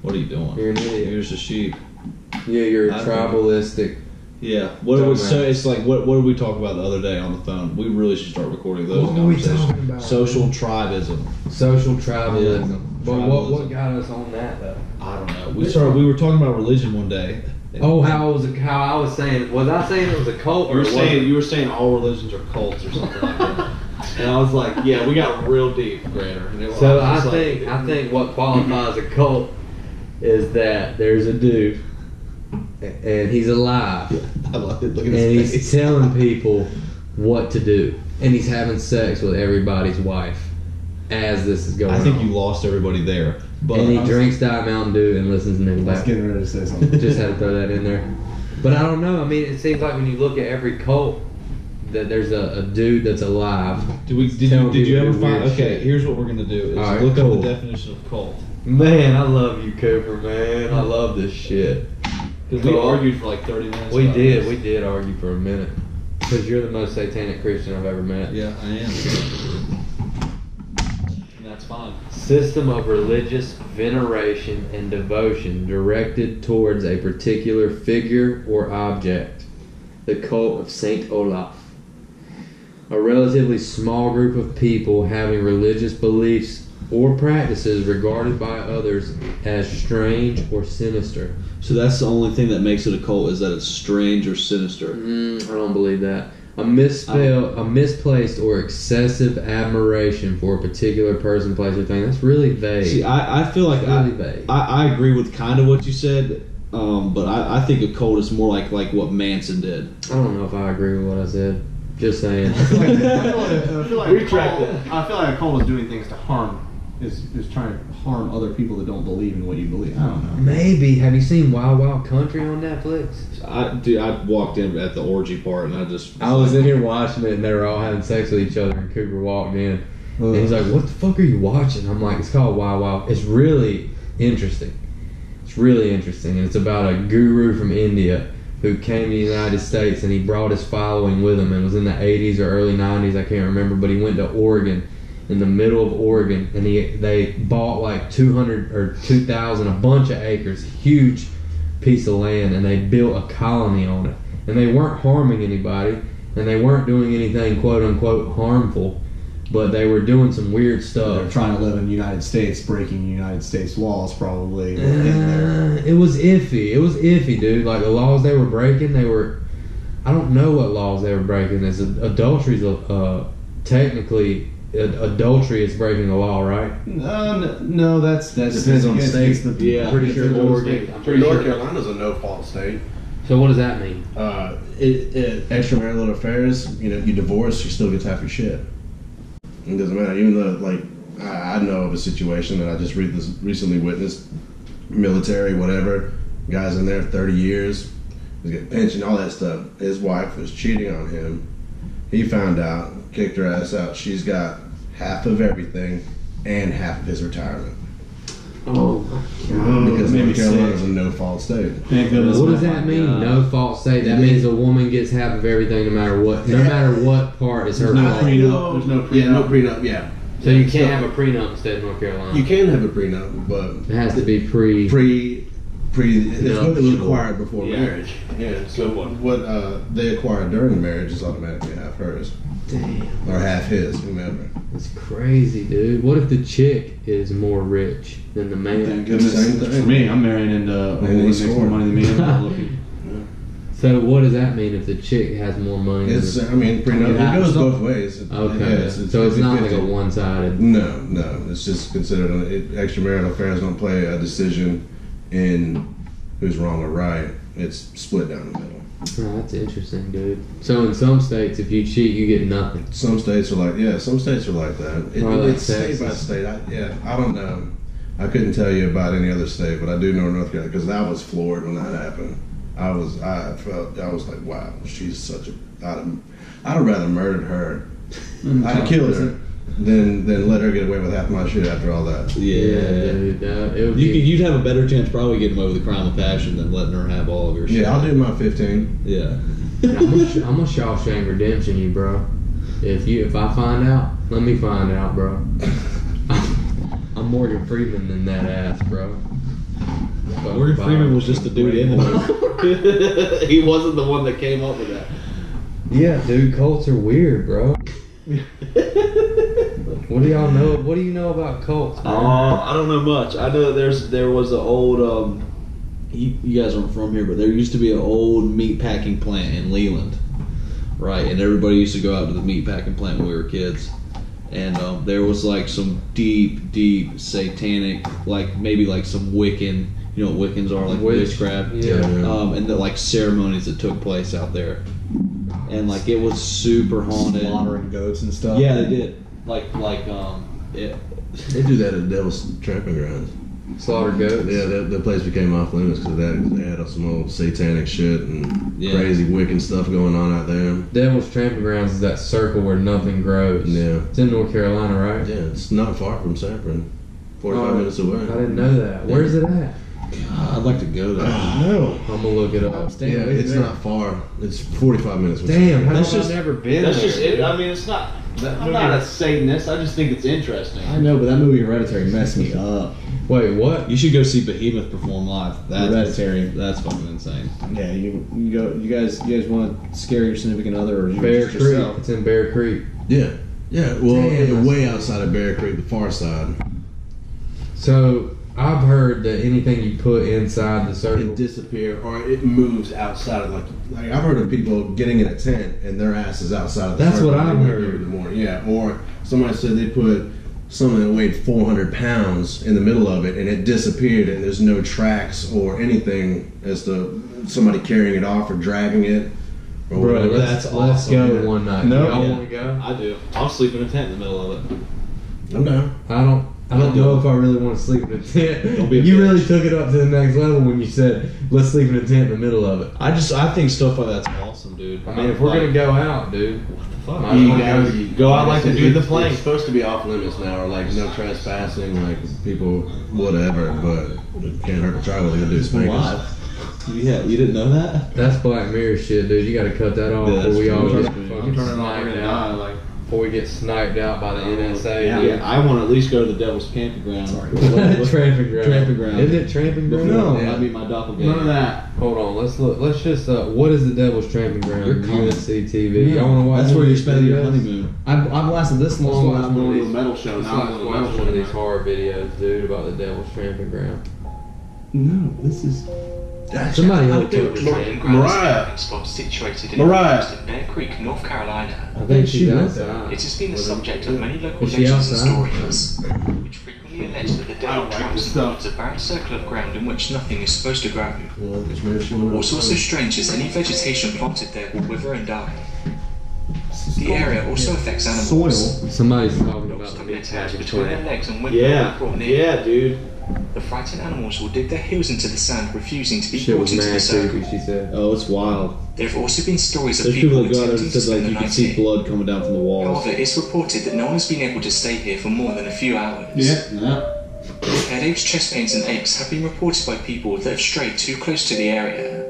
what are you doing? You're an idiot. You're just a sheep. Yeah, you're a I think- tribalistic. Yeah. What it Dumbass. was so it's like what did we talk about the other day on the phone? We really should start recording those What were we conversations. talking about? Social tribism. Social tribalism. Yeah. But Tribalism. what got us on that though? I don't know. We were talking about religion one day. Oh, how I was saying? Was I saying it was a cult? You were was saying it? you were saying all religions are cults or something like that. And I was like, yeah, we got real deep, Grader. And it was So just I think what qualifies a cult is that there's a dude, and he's alive, I love it. Look at and his he's face. telling people what to do, and he's having sex with everybody's wife as this is going on. I think you lost everybody there. But And he drinks Diet Mountain Dew and listens to I was Nickelback. getting ready to say something. Just had to throw that in there. But I don't know. I mean, it seems like when you look at every cult, that there's a dude that's alive. Did you telling ever people find? weird Okay, shit. here's what we're gonna do: is All right, look cool. up the definition of cult. Man, I love you, Cooper. Man, I love this shit. Because we argued for like 30 minutes. We about did. this. We did argue for a minute. Because you're the most satanic Christian I've ever met. Yeah, I am. And that's fine. System of religious veneration and devotion directed towards a particular figure or object. The cult of Saint Olaf. A relatively small group of people having religious beliefs or practices regarded by others as strange or sinister. So that's the only thing that makes it a cult, is that it's strange or sinister. I don't believe that. A misplaced or excessive admiration for a particular person, place, or thing. That's really vague. See, I feel like really vague. I agree with kind of what you said, but I think a cult is more like what Manson did. I don't know if I agree with what I said. Just saying. I feel like a cult is doing things to harm, is trying to harm other people that don't believe in what you believe. I don't know. Maybe. Have you seen Wild Wild Country on Netflix? I walked in at the orgy part and I was in here watching it and they were all having sex with each other and Cooper walked in and he's like, "What the fuck are you watching?" I'm like, "It's called Wild Wild." It's really interesting. And it's about a guru from India who came to the United States and he brought his following with him, and it was in the 80s or early 90s, I can't remember, but he went to Oregon, in the middle of Oregon, and they bought like 200 or 2,000, a bunch of acres, huge piece of land, and they built a colony on it. And they weren't harming anybody, and they weren't doing anything quote unquote harmful, but they were doing some weird stuff. They're trying to live in the United States, breaking United States laws, probably. It was iffy, dude. Like the laws they were breaking, I don't know what laws they were breaking. Adultery's technically, adultery is breaking the law, right? No, that's depends on the state. Pretty sure Oregon. North Carolina's a no-fault state. So what does that mean? Extramarital affairs, you divorce, you still get half your shit. It doesn't matter, even though, like, I know of a situation that I just recently witnessed, military, whatever, guy's in there 30 years, he's getting pension, all that stuff. His wife was cheating on him. He found out, kicked her ass out. She's got half of everything and half of his retirement. Oh, because North Carolina's a no-fault state. What does that mean? No-fault state. That means a woman gets half of everything, no matter what. No matter what part is her fault. There's no prenup. Yeah, no prenup. Yeah. So you can't have a prenup instead of North Carolina. You can have a prenup, but it has to be pre. It's what was acquired before marriage. Yeah. So what they acquired during the marriage is automatically half hers. Damn. Or half his, whomever. That's crazy, dude. What if the chick is more rich than the man? Thank goodness. For me, I'm marrying into a woman that makes more money than me. So what does that mean if the chick has more money? It goes both ways. Okay. So it's not like a one-sided. No. It's just considered extramarital affairs don't play a decision in who's wrong or right. It's split down the middle. Oh, that's interesting, dude. So in some states, if you cheat, you get nothing. Some states are like that. It's state by state. I don't know. I couldn't tell you about any other state, but I do know North Carolina because I was floored when that happened. I was like, wow, she's such a. I'd have rather murdered her. I'd have killed her than let her get away with half my shit after all that. Yeah, dude. You'd have a better chance probably getting away with a crime of passion than letting her have all of your shit. Yeah, I'll do my 15. Yeah. I'm gonna Shawshank Redemption you, bro. If I find out, let me find out, bro. I'm Morgan Freeman than that ass, bro. Morgan Freeman was just the dude in the movie. He wasn't the one that came up with that. Yeah, dude, cults are weird, bro. What do y'all know? What do you know about cults, man? I don't know much. I know there was an old. You guys aren't from here, but there used to be an old meat packing plant in Leland, right? And everybody used to go out to the meat packing plant when we were kids. And there was like some deep satanic, like maybe like some Wiccan. You know what Wiccans are, like witchcraft. Yeah. And the like ceremonies that took place out there. And like it was super haunted. Slaughtering goats and stuff. Yeah, they did. They do that at Devil's Tramping Grounds. Slaughter goats. Yeah, that place became off limits because they had some old satanic shit and crazy Wiccan stuff going on out there. Devil's Tramping Grounds is that circle where nothing grows. Yeah. It's in North Carolina, right? Yeah, it's not far from Sanford. 45 minutes away. I didn't know that. Where's it at? God, I'd like to go there. No. I'm gonna look it up. Yeah, it's not far. It's 45 minutes. Damn, I've never been there. That's just it. I mean, it's not. I'm not a Satanist. I just think it's interesting. I know, but that movie Hereditary messed me up. Wait, what? You should go see Behemoth perform live. Hereditary. That's fucking insane. Yeah, you go. You guys want to scare your significant other, or you Bear just Creek. yourself? It's in Bear Creek. Yeah. Well, Damn, way outside of Bear Creek, the far side. So I've heard that anything you put inside the circle It disappear or it moves outside of like I've heard of people getting in a tent and their ass is outside of the That's circle what I've when they heard. wake up in the morning. Yeah, or somebody said they put something that weighed 400 pounds in the middle of it and it disappeared and there's no tracks or anything as to somebody carrying it off or dragging it. Or Bro, whatever. let's awesome. go one night. No. Y'all Yeah. want to go? I do. I'll sleep in a tent in the middle of it. I'm down. I don't know if I really want to sleep in a tent. Don't be a You bitch. really took it up to the next level when you said, let's sleep in a tent in the middle of it. I think stuff like that's awesome, dude. I mean, if we're going to go out, dude. fuck? Might as well Go out like they do the plane. plane. It's supposed to be off limits now, or like no trespassing, like people, whatever. But it can't hurt to try what they gonna do. Spank us. Yeah, you didn't know that? That's Black Mirror shit, dude. You got to cut that off Yeah, before that's we all true. get I'm fucking turning it off sniped right out. now, like- Before we get sniped out by the NSA. Yeah, dude. I want to at least go to the Devil's Camping Ground. Tramping ground. Tramping ground. Isn't it tramping ground? No, Yeah. I mean my doppelganger. None of that. Hold on, let's look. Let's just. What is the Devil's Tramping Ground? You're coming. UNC TV. Y'all want to watch? That's where one you're of these spending your videos? honeymoon. I've lasted this long watch without one of going to a these- metal show. Let's Now I'm watch going to a one metal show. of these horror videos, dude, about the Devil's Tramping Ground. No, this is. Somebody I else think took Mariah. spot situated in Mariah. Bear Creek, North Carolina. I think she's she was outside. It has been the subject of many local Is she legends and outside? stories, which frequently allege that the I devil don't like tramps this and stuff. finds a barren circle of ground in which nothing is supposed to grow. Well, it's maybe she went What's also strange is any vegetation planted there will wither and die. The area also affects animals. Soil. Somebody's talking Dogs about tuck the their big tails package between their plant. legs and whimper when Yeah, brought near. yeah, dude. The frightened animals will dig their heels into the sand, refusing to be Shit brought was into the mad circle. creepy, she said. Oh, it's wild. There have also been stories of There's people people that go out there attempting and to said like spend the you can night see here. blood coming down from the walls. However, it's reported that no one has been able to stay here for more than a few hours. Yeah. Headaches, chest pains, and aches have been reported by people that have strayed too close to the area.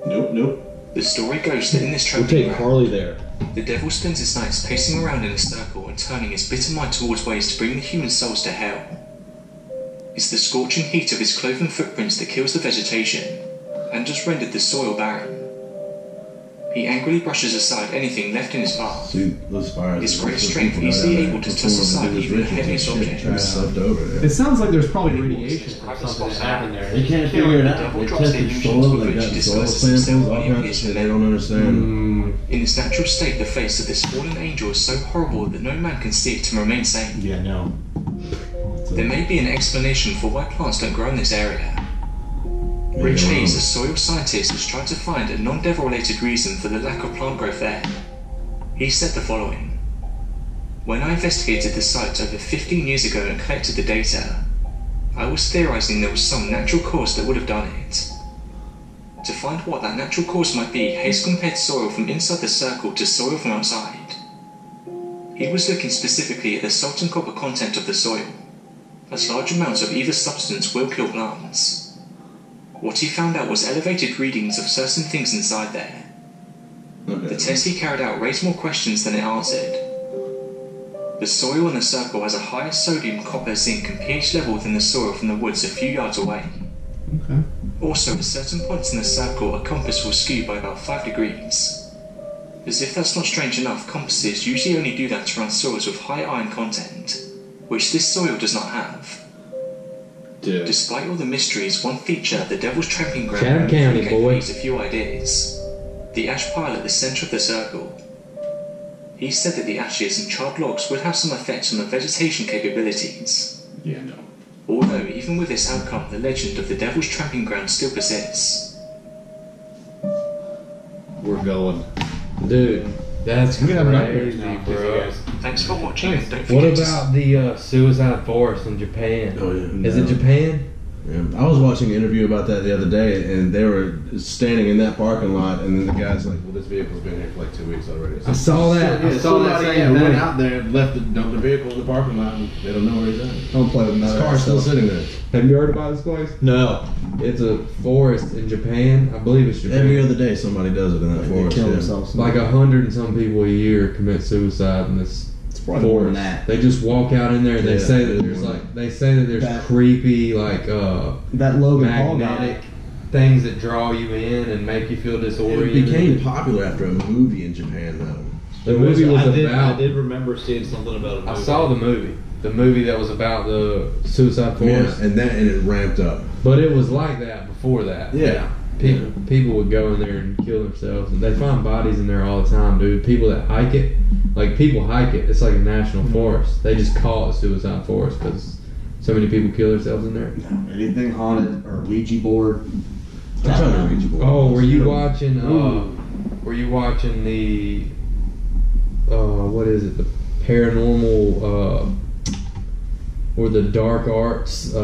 Nope. The story goes that in this We'll tramping take ground, Harley there. the devil spends his nights pacing around in a circle and turning his bitter mind towards ways to bring the human souls to hell. It's the scorching heat of his cloven footprints that kills the vegetation and has rendered the soil barren. He angrily brushes aside anything left in his path. See, those fires. His great those strength people easily down there able to perform toss aside these even the rituals and heaviest shit, objects. just left over there. It sounds like there's probably radiation from something that happened there. They can't figure it out. They tested soil, they got soil samples, all kinds of shit. They don't understand. In its natural state, the face of this fallen angel is so horrible that no man can see it and remain sane. Yeah, no. There may be an explanation for why plants don't grow in this area. Rich Hayes, a soil scientist, has tried to find a non-devil related reason for the lack of plant growth there. He said the following: "When I investigated the site over 15 years ago and collected the data, I was theorizing there was some natural cause that would have done it. To find what that natural cause might be, Hayes compared soil from inside the circle to soil from outside. He was looking specifically at the salt and copper content of the soil, as large amounts of either substance will kill plants. What he found out was elevated readings of certain things inside there. The test he carried out raised more questions than it answered. The soil in the circle has a higher sodium, copper, zinc, and pH level than the soil from the woods a few yards away. Okay. Also, at certain points in the circle, a compass will skew by about 5 degrees. As if that's not strange enough, compasses usually only do that around soils with high iron content, which this soil does not have. Dude. Despite all the mysteries, one feature of the Devil's Tramping Ground Chatham County, gave boy. Hayes a few ideas. The ash pile at the centre of the circle. He said that the ashes and charred logs would have some effect on the vegetation capabilities. Yeah, no. Although, even with this outcome, the legend of the Devil's Tramping Ground still persists. We're going. Dude, that's We have an update crazy, now, bro. Thanks for watching, and don't What forget about the suicide forest in Japan? Oh, yeah. Is it Japan? Yeah. I was watching an interview about that the other day, and they were standing in that parking lot, and then the guy's like, "Well, this vehicle's been here for like 2 weeks already." I saw that. I saw that Somebody same went thing. out there, left the dumped the vehicle in the parking lot, and they don't know where he's at. Don't play with His none of car's that still stuff. sitting there. Have you heard about this place? No. It's a forest in Japan. I believe it's Japan. Every other day, somebody does it in that They forest. kill yeah. themselves. Like 100 and some people a year commit suicide in this probably more forest. than that. They just walk out in there and they Yeah, say that it's there's more like That- creepy like That Logan Paul magnetic guy. things that draw you in and make you feel It disoriented. became popular after a movie in Japan, though. The movie was I about. did remember seeing something about it. I saw the movie. the movie that was about the suicide force. Yeah, and it ramped up. But it was like that before that. Yeah. People would go in there and kill themselves. And they find bodies in there all the time, dude. People that hike it, like people hike it. It's like a national forest. They just call it suicide forest because so many people kill themselves in there. Anything haunted or Ouija board. Oh, were you watching? Were you watching the? What is it? The paranormal or the dark arts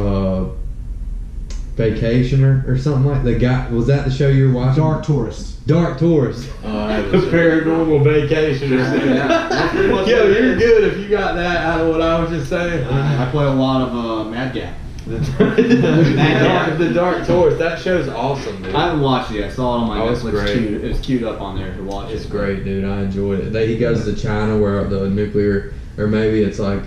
vacation or something like the guy. Was that the show you were watching? Dark Tourist. Dark Tourist. The paranormal vacation. Yo, you're good if you got that out of what I was just saying. I play a lot of Mad Gap. The Dark Tourist. That show's awesome, dude. I haven't watched it yet. I saw it on my It's Netflix. great. It's queued up on there to watch. It's great, dude. I enjoyed it. He goes to China where the nuclear, or maybe it's like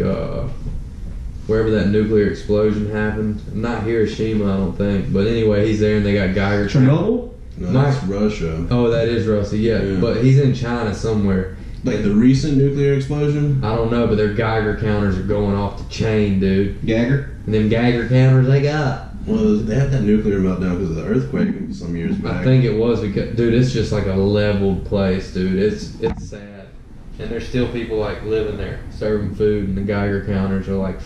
wherever that nuclear explosion happened. Not Hiroshima, I don't think. But anyway, he's there and they got Geiger. Chernobyl? No, that's Russia. Oh, that is Russia. Yeah, but he's in China somewhere. Like the recent nuclear explosion? I don't know, but their Geiger counters are going off the chain, dude. Geiger? And them Geiger counters they got. Well, they had that nuclear meltdown because of the earthquake some years back. I think it was because, dude, it's just like a leveled place, dude. It's sad, and there's still people like living there, serving food, and the Geiger counters are like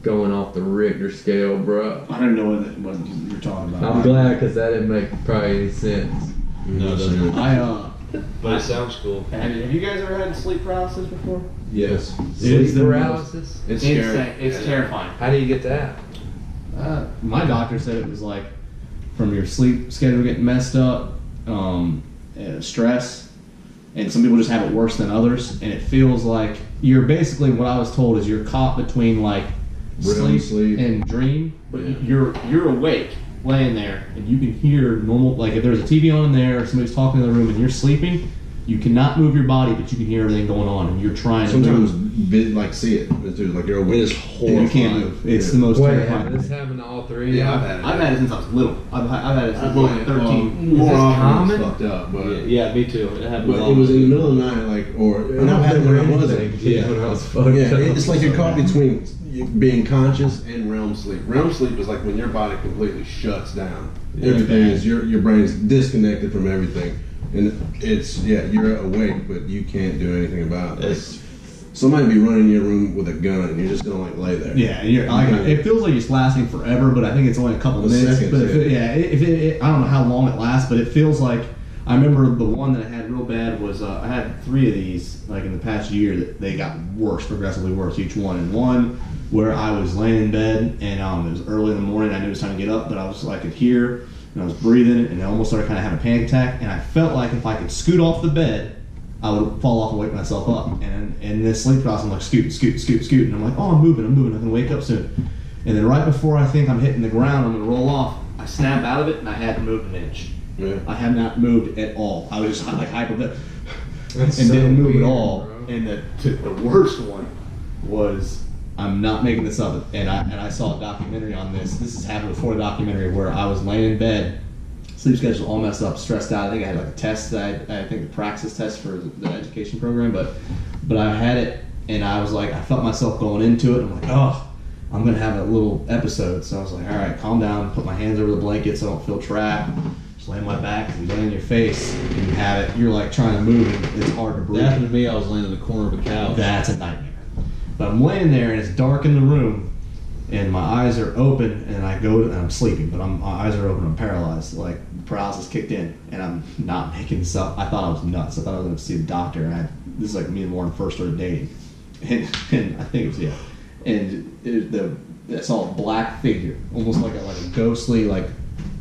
going off the Richter scale, bro. I don't know what you're talking about. I'm glad because that didn't make probably any sense. No, it doesn't. But it sounds cool. Have you guys ever had sleep paralysis before? Yes. Sleep paralysis? It's scary. Insane. It's terrifying. How do you get that? My doctor said it was like from your sleep schedule getting messed up, stress, and some people just have it worse than others. And it feels like you're basically, what I was told is you're caught between like sleep and dream, but you're awake laying there and you can hear normal, like if there's a TV on in there or somebody's talking in the room and you're sleeping, you cannot move your body, but you can hear everything going on, and you're trying to sometimes move. like see it, dude. Like you're awake. It is horrifying. And you can't move. It's the most terrifying. This happened to all three. Yeah, I've had it. I've had it since I was little. I've had it since I was 13. More often common? it's fucked up, but Yeah, me too. It happened. but it was in the middle of the night, like and I've had it when I wasn't. Yeah, when I was fucked Yeah, up. it's like you're caught between being conscious and REM sleep. REM sleep is like when your body completely shuts down. Everything is your brain's disconnected from everything, and it's you're awake, but you can't do anything about it. Somebody be running in your room with a gun, and you're just gonna like lay there. Yeah, and you're, it feels like it's lasting forever, but I think it's only a couple minutes. Seconds, But if I don't know how long it lasts, but it feels like I remember the one that I had real bad was I had 3 of these like in the past year that they got worse, progressively worse each one. And one where I was laying in bed and it was early in the morning. I knew it was time to get up, but I was like, I could hear and I was breathing and I almost started kind of having a panic attack. And I felt like if I could scoot off the bed, I would fall off and wake myself up. And in this sleep process, I'm like, scoot. And I'm like, oh, I'm moving. I'm going to wake up soon. And then right before I think I'm hitting the ground, I'm going to roll off, I snap out of it and I hadn't moved an inch. Yeah. I have not moved at all. I was just like hyper and That's didn't so move weird, at all. bro. And the worst one was, I'm not making this up, and I saw a documentary on this. This has happened before, a documentary where I was laying in bed, sleep schedule all messed up, stressed out. I think I had like a test that I think the praxis test for the education program, but I had it and I was like, I felt myself going into it. I'm like, oh, I'm gonna have a little episode. So I was like, all right, calm down, put my hands over the blanket so I don't feel trapped. Just lay on my back and lay on your face and you have it. You're like trying to move and it's hard to breathe. That happened to me. I was laying in the corner of a couch. That's a nightmare. But I'm laying there and it's dark in the room and my eyes are open and I go to, and I'm sleeping, but my eyes are open, I'm paralyzed. Like paralysis kicked in and I'm not making this up. I thought I was nuts. I thought I was going to see the doctor. And this is like me and Lauren first started dating. And I think it was, and I saw a black figure, almost like a ghostly like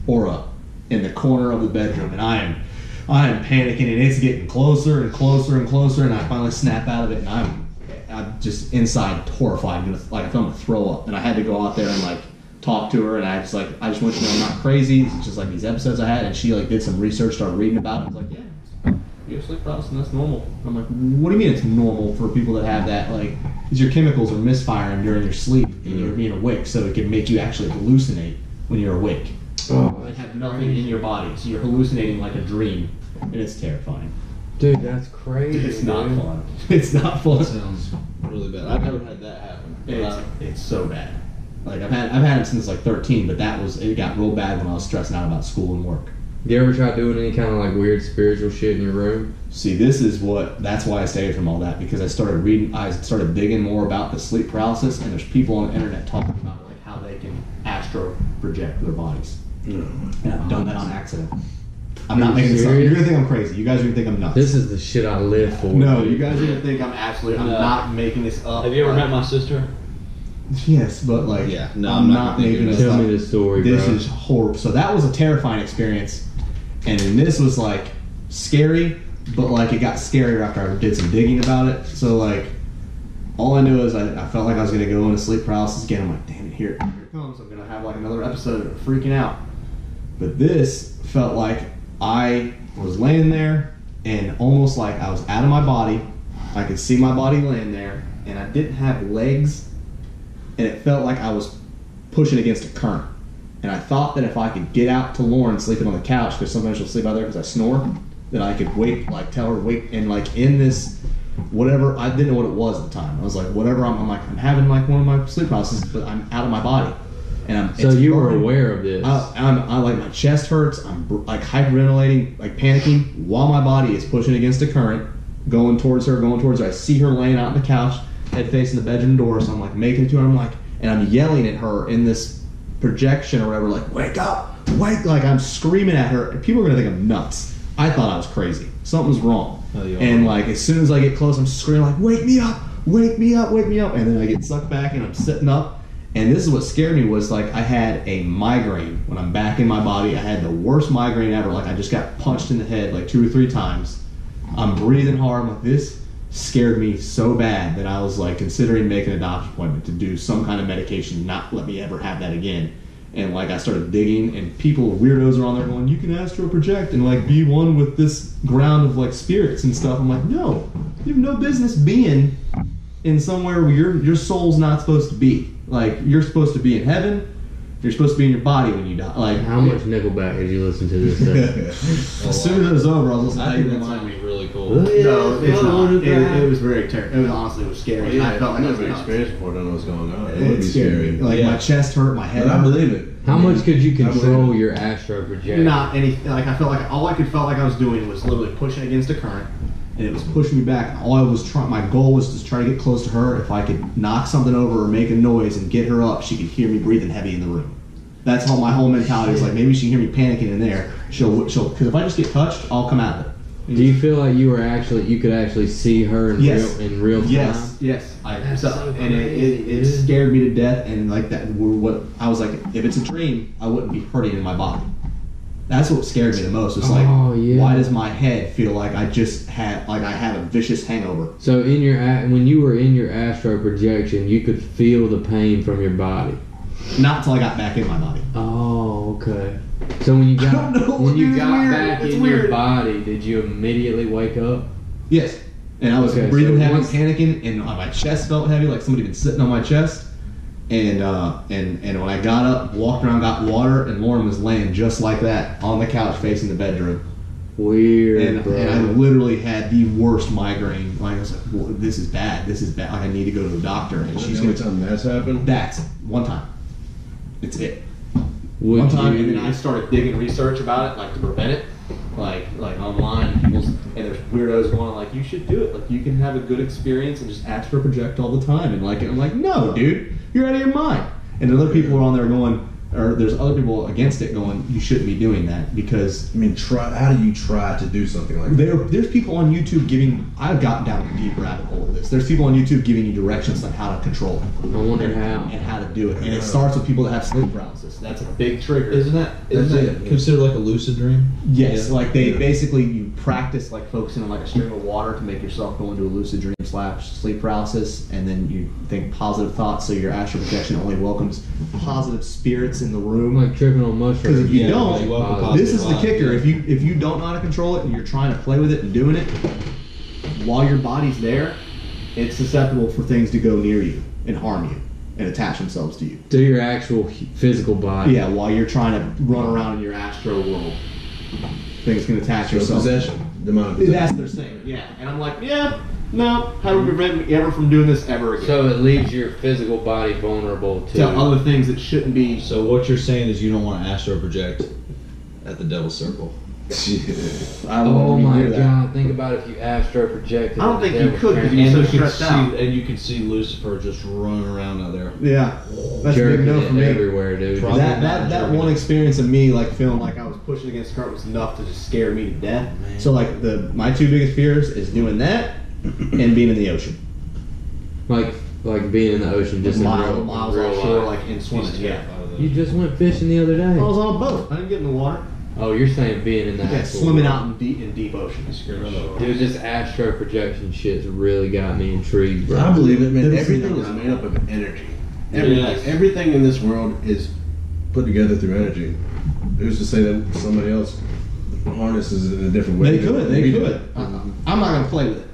aura in the corner of the bedroom, and I am panicking, and it's getting closer and closer and closer, and I finally snap out of it, and I'm just inside horrified, like I felt I'm gonna throw up, and I had to go out there and like talk to her, and I just went to know I'm not crazy. It's just like these episodes I had, and she like did some research, started reading about it. I was like, yeah, you have sleep paralysis, and that's normal. I'm like, what do you mean it's normal for people that have that? Like, because your chemicals are misfiring during your sleep, and you're being awake, so it can make you actually hallucinate when you're awake. And have nothing in your body, so you're hallucinating like a dream, and it's terrifying. Dude, that's crazy. It's not dude. fun. It's not fun. That sounds really bad. I've never had that happen. It's so bad. Like I've had it since like 13, but it got real bad when I was stressing out about school and work. You ever try doing any kind of like weird spiritual shit in your room? See, that's why I stayed from all that, because I started digging more about the sleep paralysis, and there's people on the internet talking about like how they can astro project their bodies. And I've done that on accident. I'm not making this up. You're gonna think I'm crazy. You guys are gonna think I'm nuts. This is the shit I live for. No, you guys are gonna think I'm not making this up. Have you ever met my sister? Yes, but like, I'm not making this up. Tell me the story, This bro. is horrible. So that was a terrifying experience, and then this was like scary, but like it got scarier after I did some digging about it. So like, all I knew is I felt like I was gonna go into sleep paralysis again. I'm like, damn it, here it comes. I'm gonna have like another episode of freaking out. But this felt like I was laying there, and almost like I was out of my body. I could see my body laying there, and I didn't have legs, and it felt like I was pushing against a current. And I thought that if I could get out to Lauren sleeping on the couch, because sometimes she'll sleep out there because I snore, that I could wait, like tell her to wait, and like in this whatever, I didn't know what it was at the time. I was like, whatever, I'm having like one of my sleep paralysis, but I'm out of my body. And so you were aware of this? I like, my chest hurts. I'm like hyperventilating, like panicking, while my body is pushing against a current, going towards her. I see her laying out on the couch, head facing the bedroom door. So I'm like making it to her. And I'm yelling at her in this projection or whatever, like, wake up, wake! Like I'm screaming at her. And people are gonna think I'm nuts. I thought I was crazy. Something's wrong. And like as soon as I get close, I'm screaming like, wake me up, wake me up, wake me up. And then I get sucked back and I'm sitting up. And this is what scared me, was like I had a migraine when I'm back in my body. I had the worst migraine ever. Like I just got punched in the head like 2 or 3 times. I'm breathing hard. I'm like, this scared me so bad that I was like considering making a doctor's appointment to do some kind of medication to not let me ever have that again. And like I started digging, and people, weirdos, are on there going, you can astral project and like be one with this ground of like spirits and stuff. I'm like, no, you have no business being in somewhere where your soul's not supposed to be. Like, you're supposed to be in heaven. You're supposed to be in your body when you die. Like, how much Nickelback did you listen to this? As soon as it was over, I was listening to that sounds really cool. No, it's not. It was very terrible. It was scary. I felt like I've never experienced before. I don't know what's going on. It would be scary. Like my chest hurt, my head. But I believe it. How much could you control your astro projection? Not anything. Like I felt like all I felt like I was doing was literally pushing against a current. And it was pushing me back. All I was my goal was to try to get close to her. If I could knock something over or make a noise and get her up, she could hear me breathing heavy in the room. That's how my whole mentality was. Like, maybe she can hear me panicking in there. She'll, because if I just get touched, I'll come out of it. Do you feel like you could actually see her in real time? Yes. It scared me to death. And like that, what I was like, if it's a dream, I wouldn't be hurting in my body. That's what scared me the most. It's like, why does my head feel like I have a vicious hangover? So when you were in your astro projection, you could feel the pain from your body. Not until I got back in my body. Oh, okay. So when you got back in your body, did you immediately wake up? Yes. And I was breathing heavy, panicking, and my chest felt heavy, like somebody had been sitting on my chest. And when I got up, walked around, got water, and Lauren was laying just like that on the couch facing the bedroom. Weird, bro. And I literally had the worst migraine. Like, I was like, well, this is bad. Like, I need to go to the doctor. And she's going to tell me that's happened? That's one time. It's it. One time, and then I started digging research about it, like to prevent it. Like online, and there's weirdos going like, you should do it. Like, you can have a good experience and just astral project all the time. And I'm like, no, dude, you're out of your mind. And other people are on there going, or there's other people against it going, you shouldn't be doing that because. I mean, how do you try to do something like that? There's people on YouTube I've gotten down a deep rabbit hole of this. There's people on YouTube giving you directions on how to control it. I wonder how. And how to do it. And it starts with people that have sleep paralysis. That's a big trigger. Isn't that considered like a lucid dream? Yes, like basically you practice like focusing on like a stream of water to make yourself go into a lucid dream / sleep paralysis, and then you think positive thoughts, so your astral projection only welcomes positive spirits in the room. Like tripping on mushrooms. Because if you don't, this is the kicker. If you don't know how to control it and you're trying to play with it and doing it while your body's there, it's susceptible for things to go near you and harm you and attach themselves to you. To your actual physical body. Yeah, while you're trying to run around in your astral world, things can attach yourself. Possession. demonic That's possession. their saying, yeah. And I'm like, yeah, no. How do we prevent me ever from doing this ever again? So it leaves your physical body vulnerable to to other things that shouldn't be. So what you're saying is you don't want to astro project at the Devil's Circle. I don't Oh want to my hear that. god! Think about if you astro projected. I don't think you Devil's could, 'cause Train. you'd be And so you could stressed see, out. and you could see Lucifer just running around out there. Yeah, that's a big Jerking no it for me. everywhere, dude. Probably That not that jerking one it. experience of me like feeling like I was pushing against the current was enough to just scare me to death. So like my two biggest fears is doing that and being in the ocean. Like being in the ocean, just in real, miles real offshore, life. like in swimming. Yeah. You just went fishing the other I day. was on a boat. I didn't get in the water. Oh, you're saying being in the Yeah, actual swimming world. out in deep ocean. Dude, this astro projection shit's really got me intrigued, bro. I believe it, man. Never Everything seen is that. made up of energy. Everything, Yes. everything in this world is put together through energy. Who's to say that somebody else harnesses it in a different way? They could. We do. I'm not gonna play with it.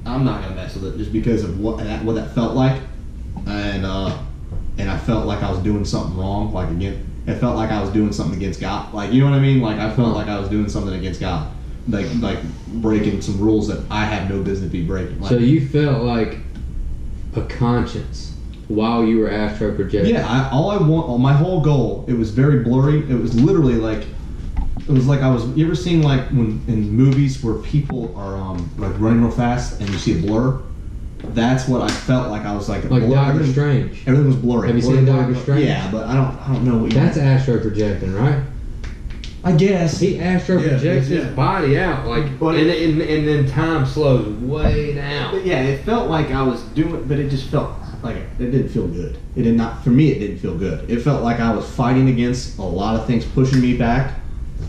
I'm not gonna mess with it just because of what that felt like, and I felt like I was doing something wrong. Like again, it felt like I was doing something against God. Like you know what I mean? Like I felt like I was doing something against God, like breaking some rules that I have no business be breaking. Like, So you felt like a conscience while you were astro projecting. yeah, my whole goal. It was very blurry. It was literally like. It was like you ever seen like when in movies where people are like running real fast and you see a blur? That's what I felt like. I was like Like blur. Doctor Strange. Everything was blurry. Have you Blurry, seen blurry, Doctor blurry. Strange? Yeah, but I don't know what you. That's astro projecting, right? I guess. He astro projects yeah. his body out, like, But and then time slows way down. But yeah, it felt like I was doing, but it just felt like it didn't feel good. It did not. For me, it didn't feel good. It felt like I was fighting against a lot of things pushing me back,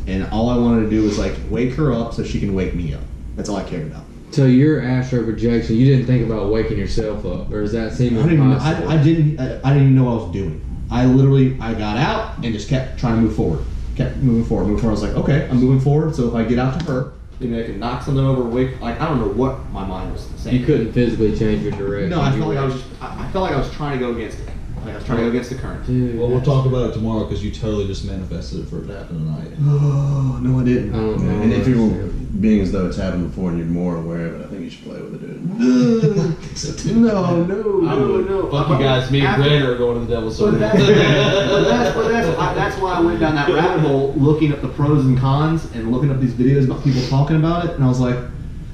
and all I wanted to do was like wake her up so she can wake me up. That's all I cared about. So your astro projection, you didn't think about waking yourself up, or does that seem I didn't even, impossible? I didn't even know what I was doing. I got out and just kept trying to move forward. Kept moving forward. I was like, okay, I'm moving forward. So if I get out to her, maybe I can knock something over, wake. Like I don't know what my mind was saying. You couldn't physically change your direction. No, I You felt like were- I felt like I was trying to go against it. Like I was trying to go against the current. Dude, Well, we'll talk about it tomorrow because you totally just manifested it for it to happen tonight. Oh no, I didn't. I don't know. And if you were being as though it's happened before and you're more aware of it, I think you should play with it, dude. No. Fuck you guys, me and Grant are going to the Devil's Circle. That's why I went down that rabbit hole, looking up the pros and cons and looking up these videos about people talking about it. And I was like,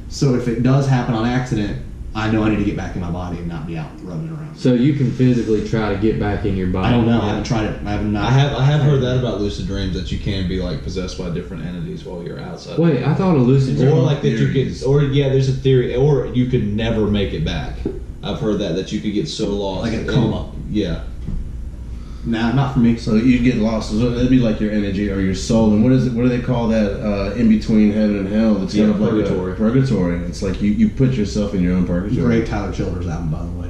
so if it does happen on accident, I know I need to get back in my body and not be out rubbing around. So you can physically try to get back in your body. I don't know. I haven't tried it. I have heard that about lucid dreams, that you can be like possessed by different entities while you're outside. Wait, I thought a lucid dream. Or like that you could, or yeah, there's a theory, or you could never make it back. I've heard that you could get so lost, Like a coma. Yeah. Nah, not for me. So you'd get lost. So it'd be like your energy or your soul. And what is it? What do they call that in between heaven and hell? It's kind of like purgatory. Purgatory. It's like you put yourself in your own purgatory. Great Tyler Childers album, by the way.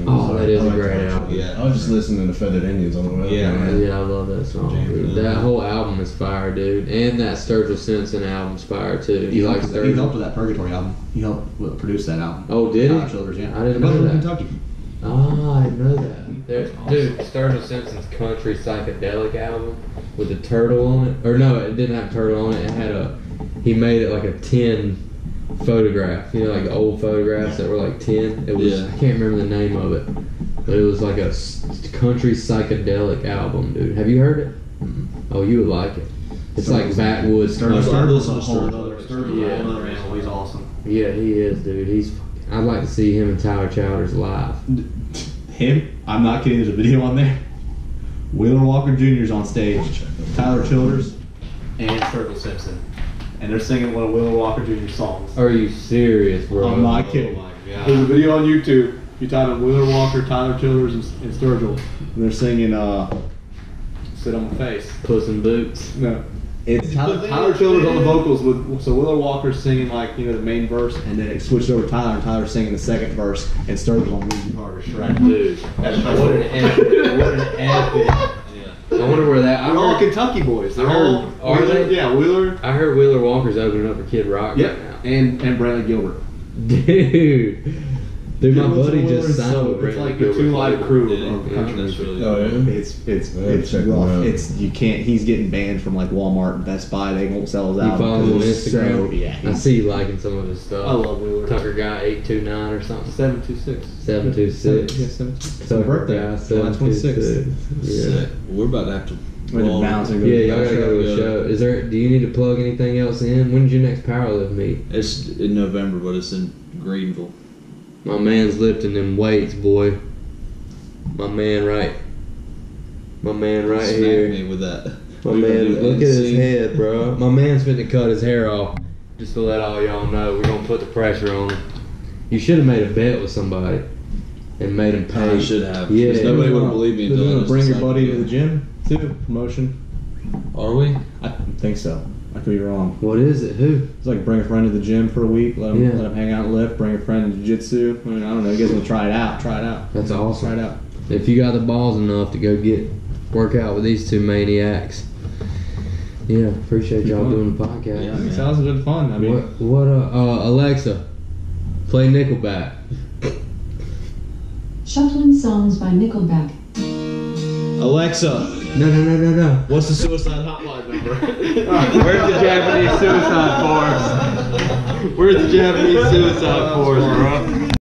Oh, that is a great album. Yeah. I was just listening to Feathered Indians on the way. Yeah, up man. there. Yeah, I love that song. Dude. That whole album is fire, dude. And that Sturgill Simpson album's fire too. He You like helped Sturgill? with that Purgatory album. He helped produce that album. Oh, did he? Tyler Childers, yeah. I didn't Both know from that. Kentucky. Oh, I didn't know that. Dude, Sturgill Simpson's country psychedelic album with a turtle on it. Or no, it didn't have a turtle on it. It had he made it like a 10 photograph. You know, like old photographs that were like 10. It was, Yeah. I can't remember the name of it. But it was like a country psychedelic album, dude. Have you heard it? Oh, you would like it. It's like backwoods. Sturgill's I've a listened to whole Sturgill. other animal. He's awesome. Yeah, he is, dude. I'd like to see him and Tyler Childers live. Him? I'm not kidding. There's a video on there. Wheeler Walker Jr.'s on stage. Tyler Childers and Sturgill Simpson. And they're singing one of Wheeler Walker Jr.'s songs. Are you serious, bro? I'm not kidding. my God. There's a video on YouTube. You type in Wheeler Walker, Tyler Childers, and Sturgill. And they're singing Sit on My Face. Puss in Boots. No. It's Tyler Childers on the vocals so Wheeler Walker's singing like the main verse, and then it switched over to Tyler, and Tyler's singing the second verse, and Sturgill's on Losing Harder. Right? Dude, what an epic! What an epic! I wonder where that. They're all Kentucky boys. They're all Are they? Yeah, Wheeler. I heard Wheeler Walker's opening up for Kid Rock right now. And Bradley Gilbert. Dude, Dude, my Wilson buddy Wheeler just is signed with It's Brandon like the Gilbert's Two Live label. Crew Yeah, of yeah, country. that's really Oh, good. yeah. It's check rough. him out. It's you can't. He's getting banned from like Walmart and Best Buy. They won't sell his You album. follow him on 'cause it's Instagram? So, yeah, I see you liking some of his stuff. I love Wheeler. Tucker Guy 829 or something. 726. 726. Yeah, 726. Tucker birthday. Guy July 26th. 726. Yeah. Sick. We're about to have to. We're gonna roll. bounce and go Yeah, to y'all the gotta go to a Yeah. show. Is there? Do you need to plug anything else in? When's your next Powerlift meet? It's in November, but it's in Greenville. My man's lifting them weights, boy. My man right Smack here. me with that. My We gonna man, do look at his NSYNC? head, bro. My man's finna cut his hair off. Just to let all y'all know, we're gonna put the pressure on him. You should have made a bet with somebody and made him pay. I should have. Yeah. Because nobody would have believed me They're until I gonna just bring your decided buddy do to the it. gym too. Promotion. Are we? I think so. I could be wrong. What is it? Who? It's like bring a friend to the gym for a week. Let him, Yeah. let him hang out and lift. Bring a friend to jiu-jitsu. I mean, I don't know. You guys want to try it out? Try it out. That's awesome. Try it out. If you got the balls enough to go work out with these two maniacs. Yeah, appreciate y'all doing the podcast. Yeah, man. Sounds good fun. I mean, What Alexa, play Nickelback. Shuffling songs by Nickelback. Alexa, No. what's the suicide hotline number? Where's the Japanese suicide force? Where's the Japanese suicide force, bro?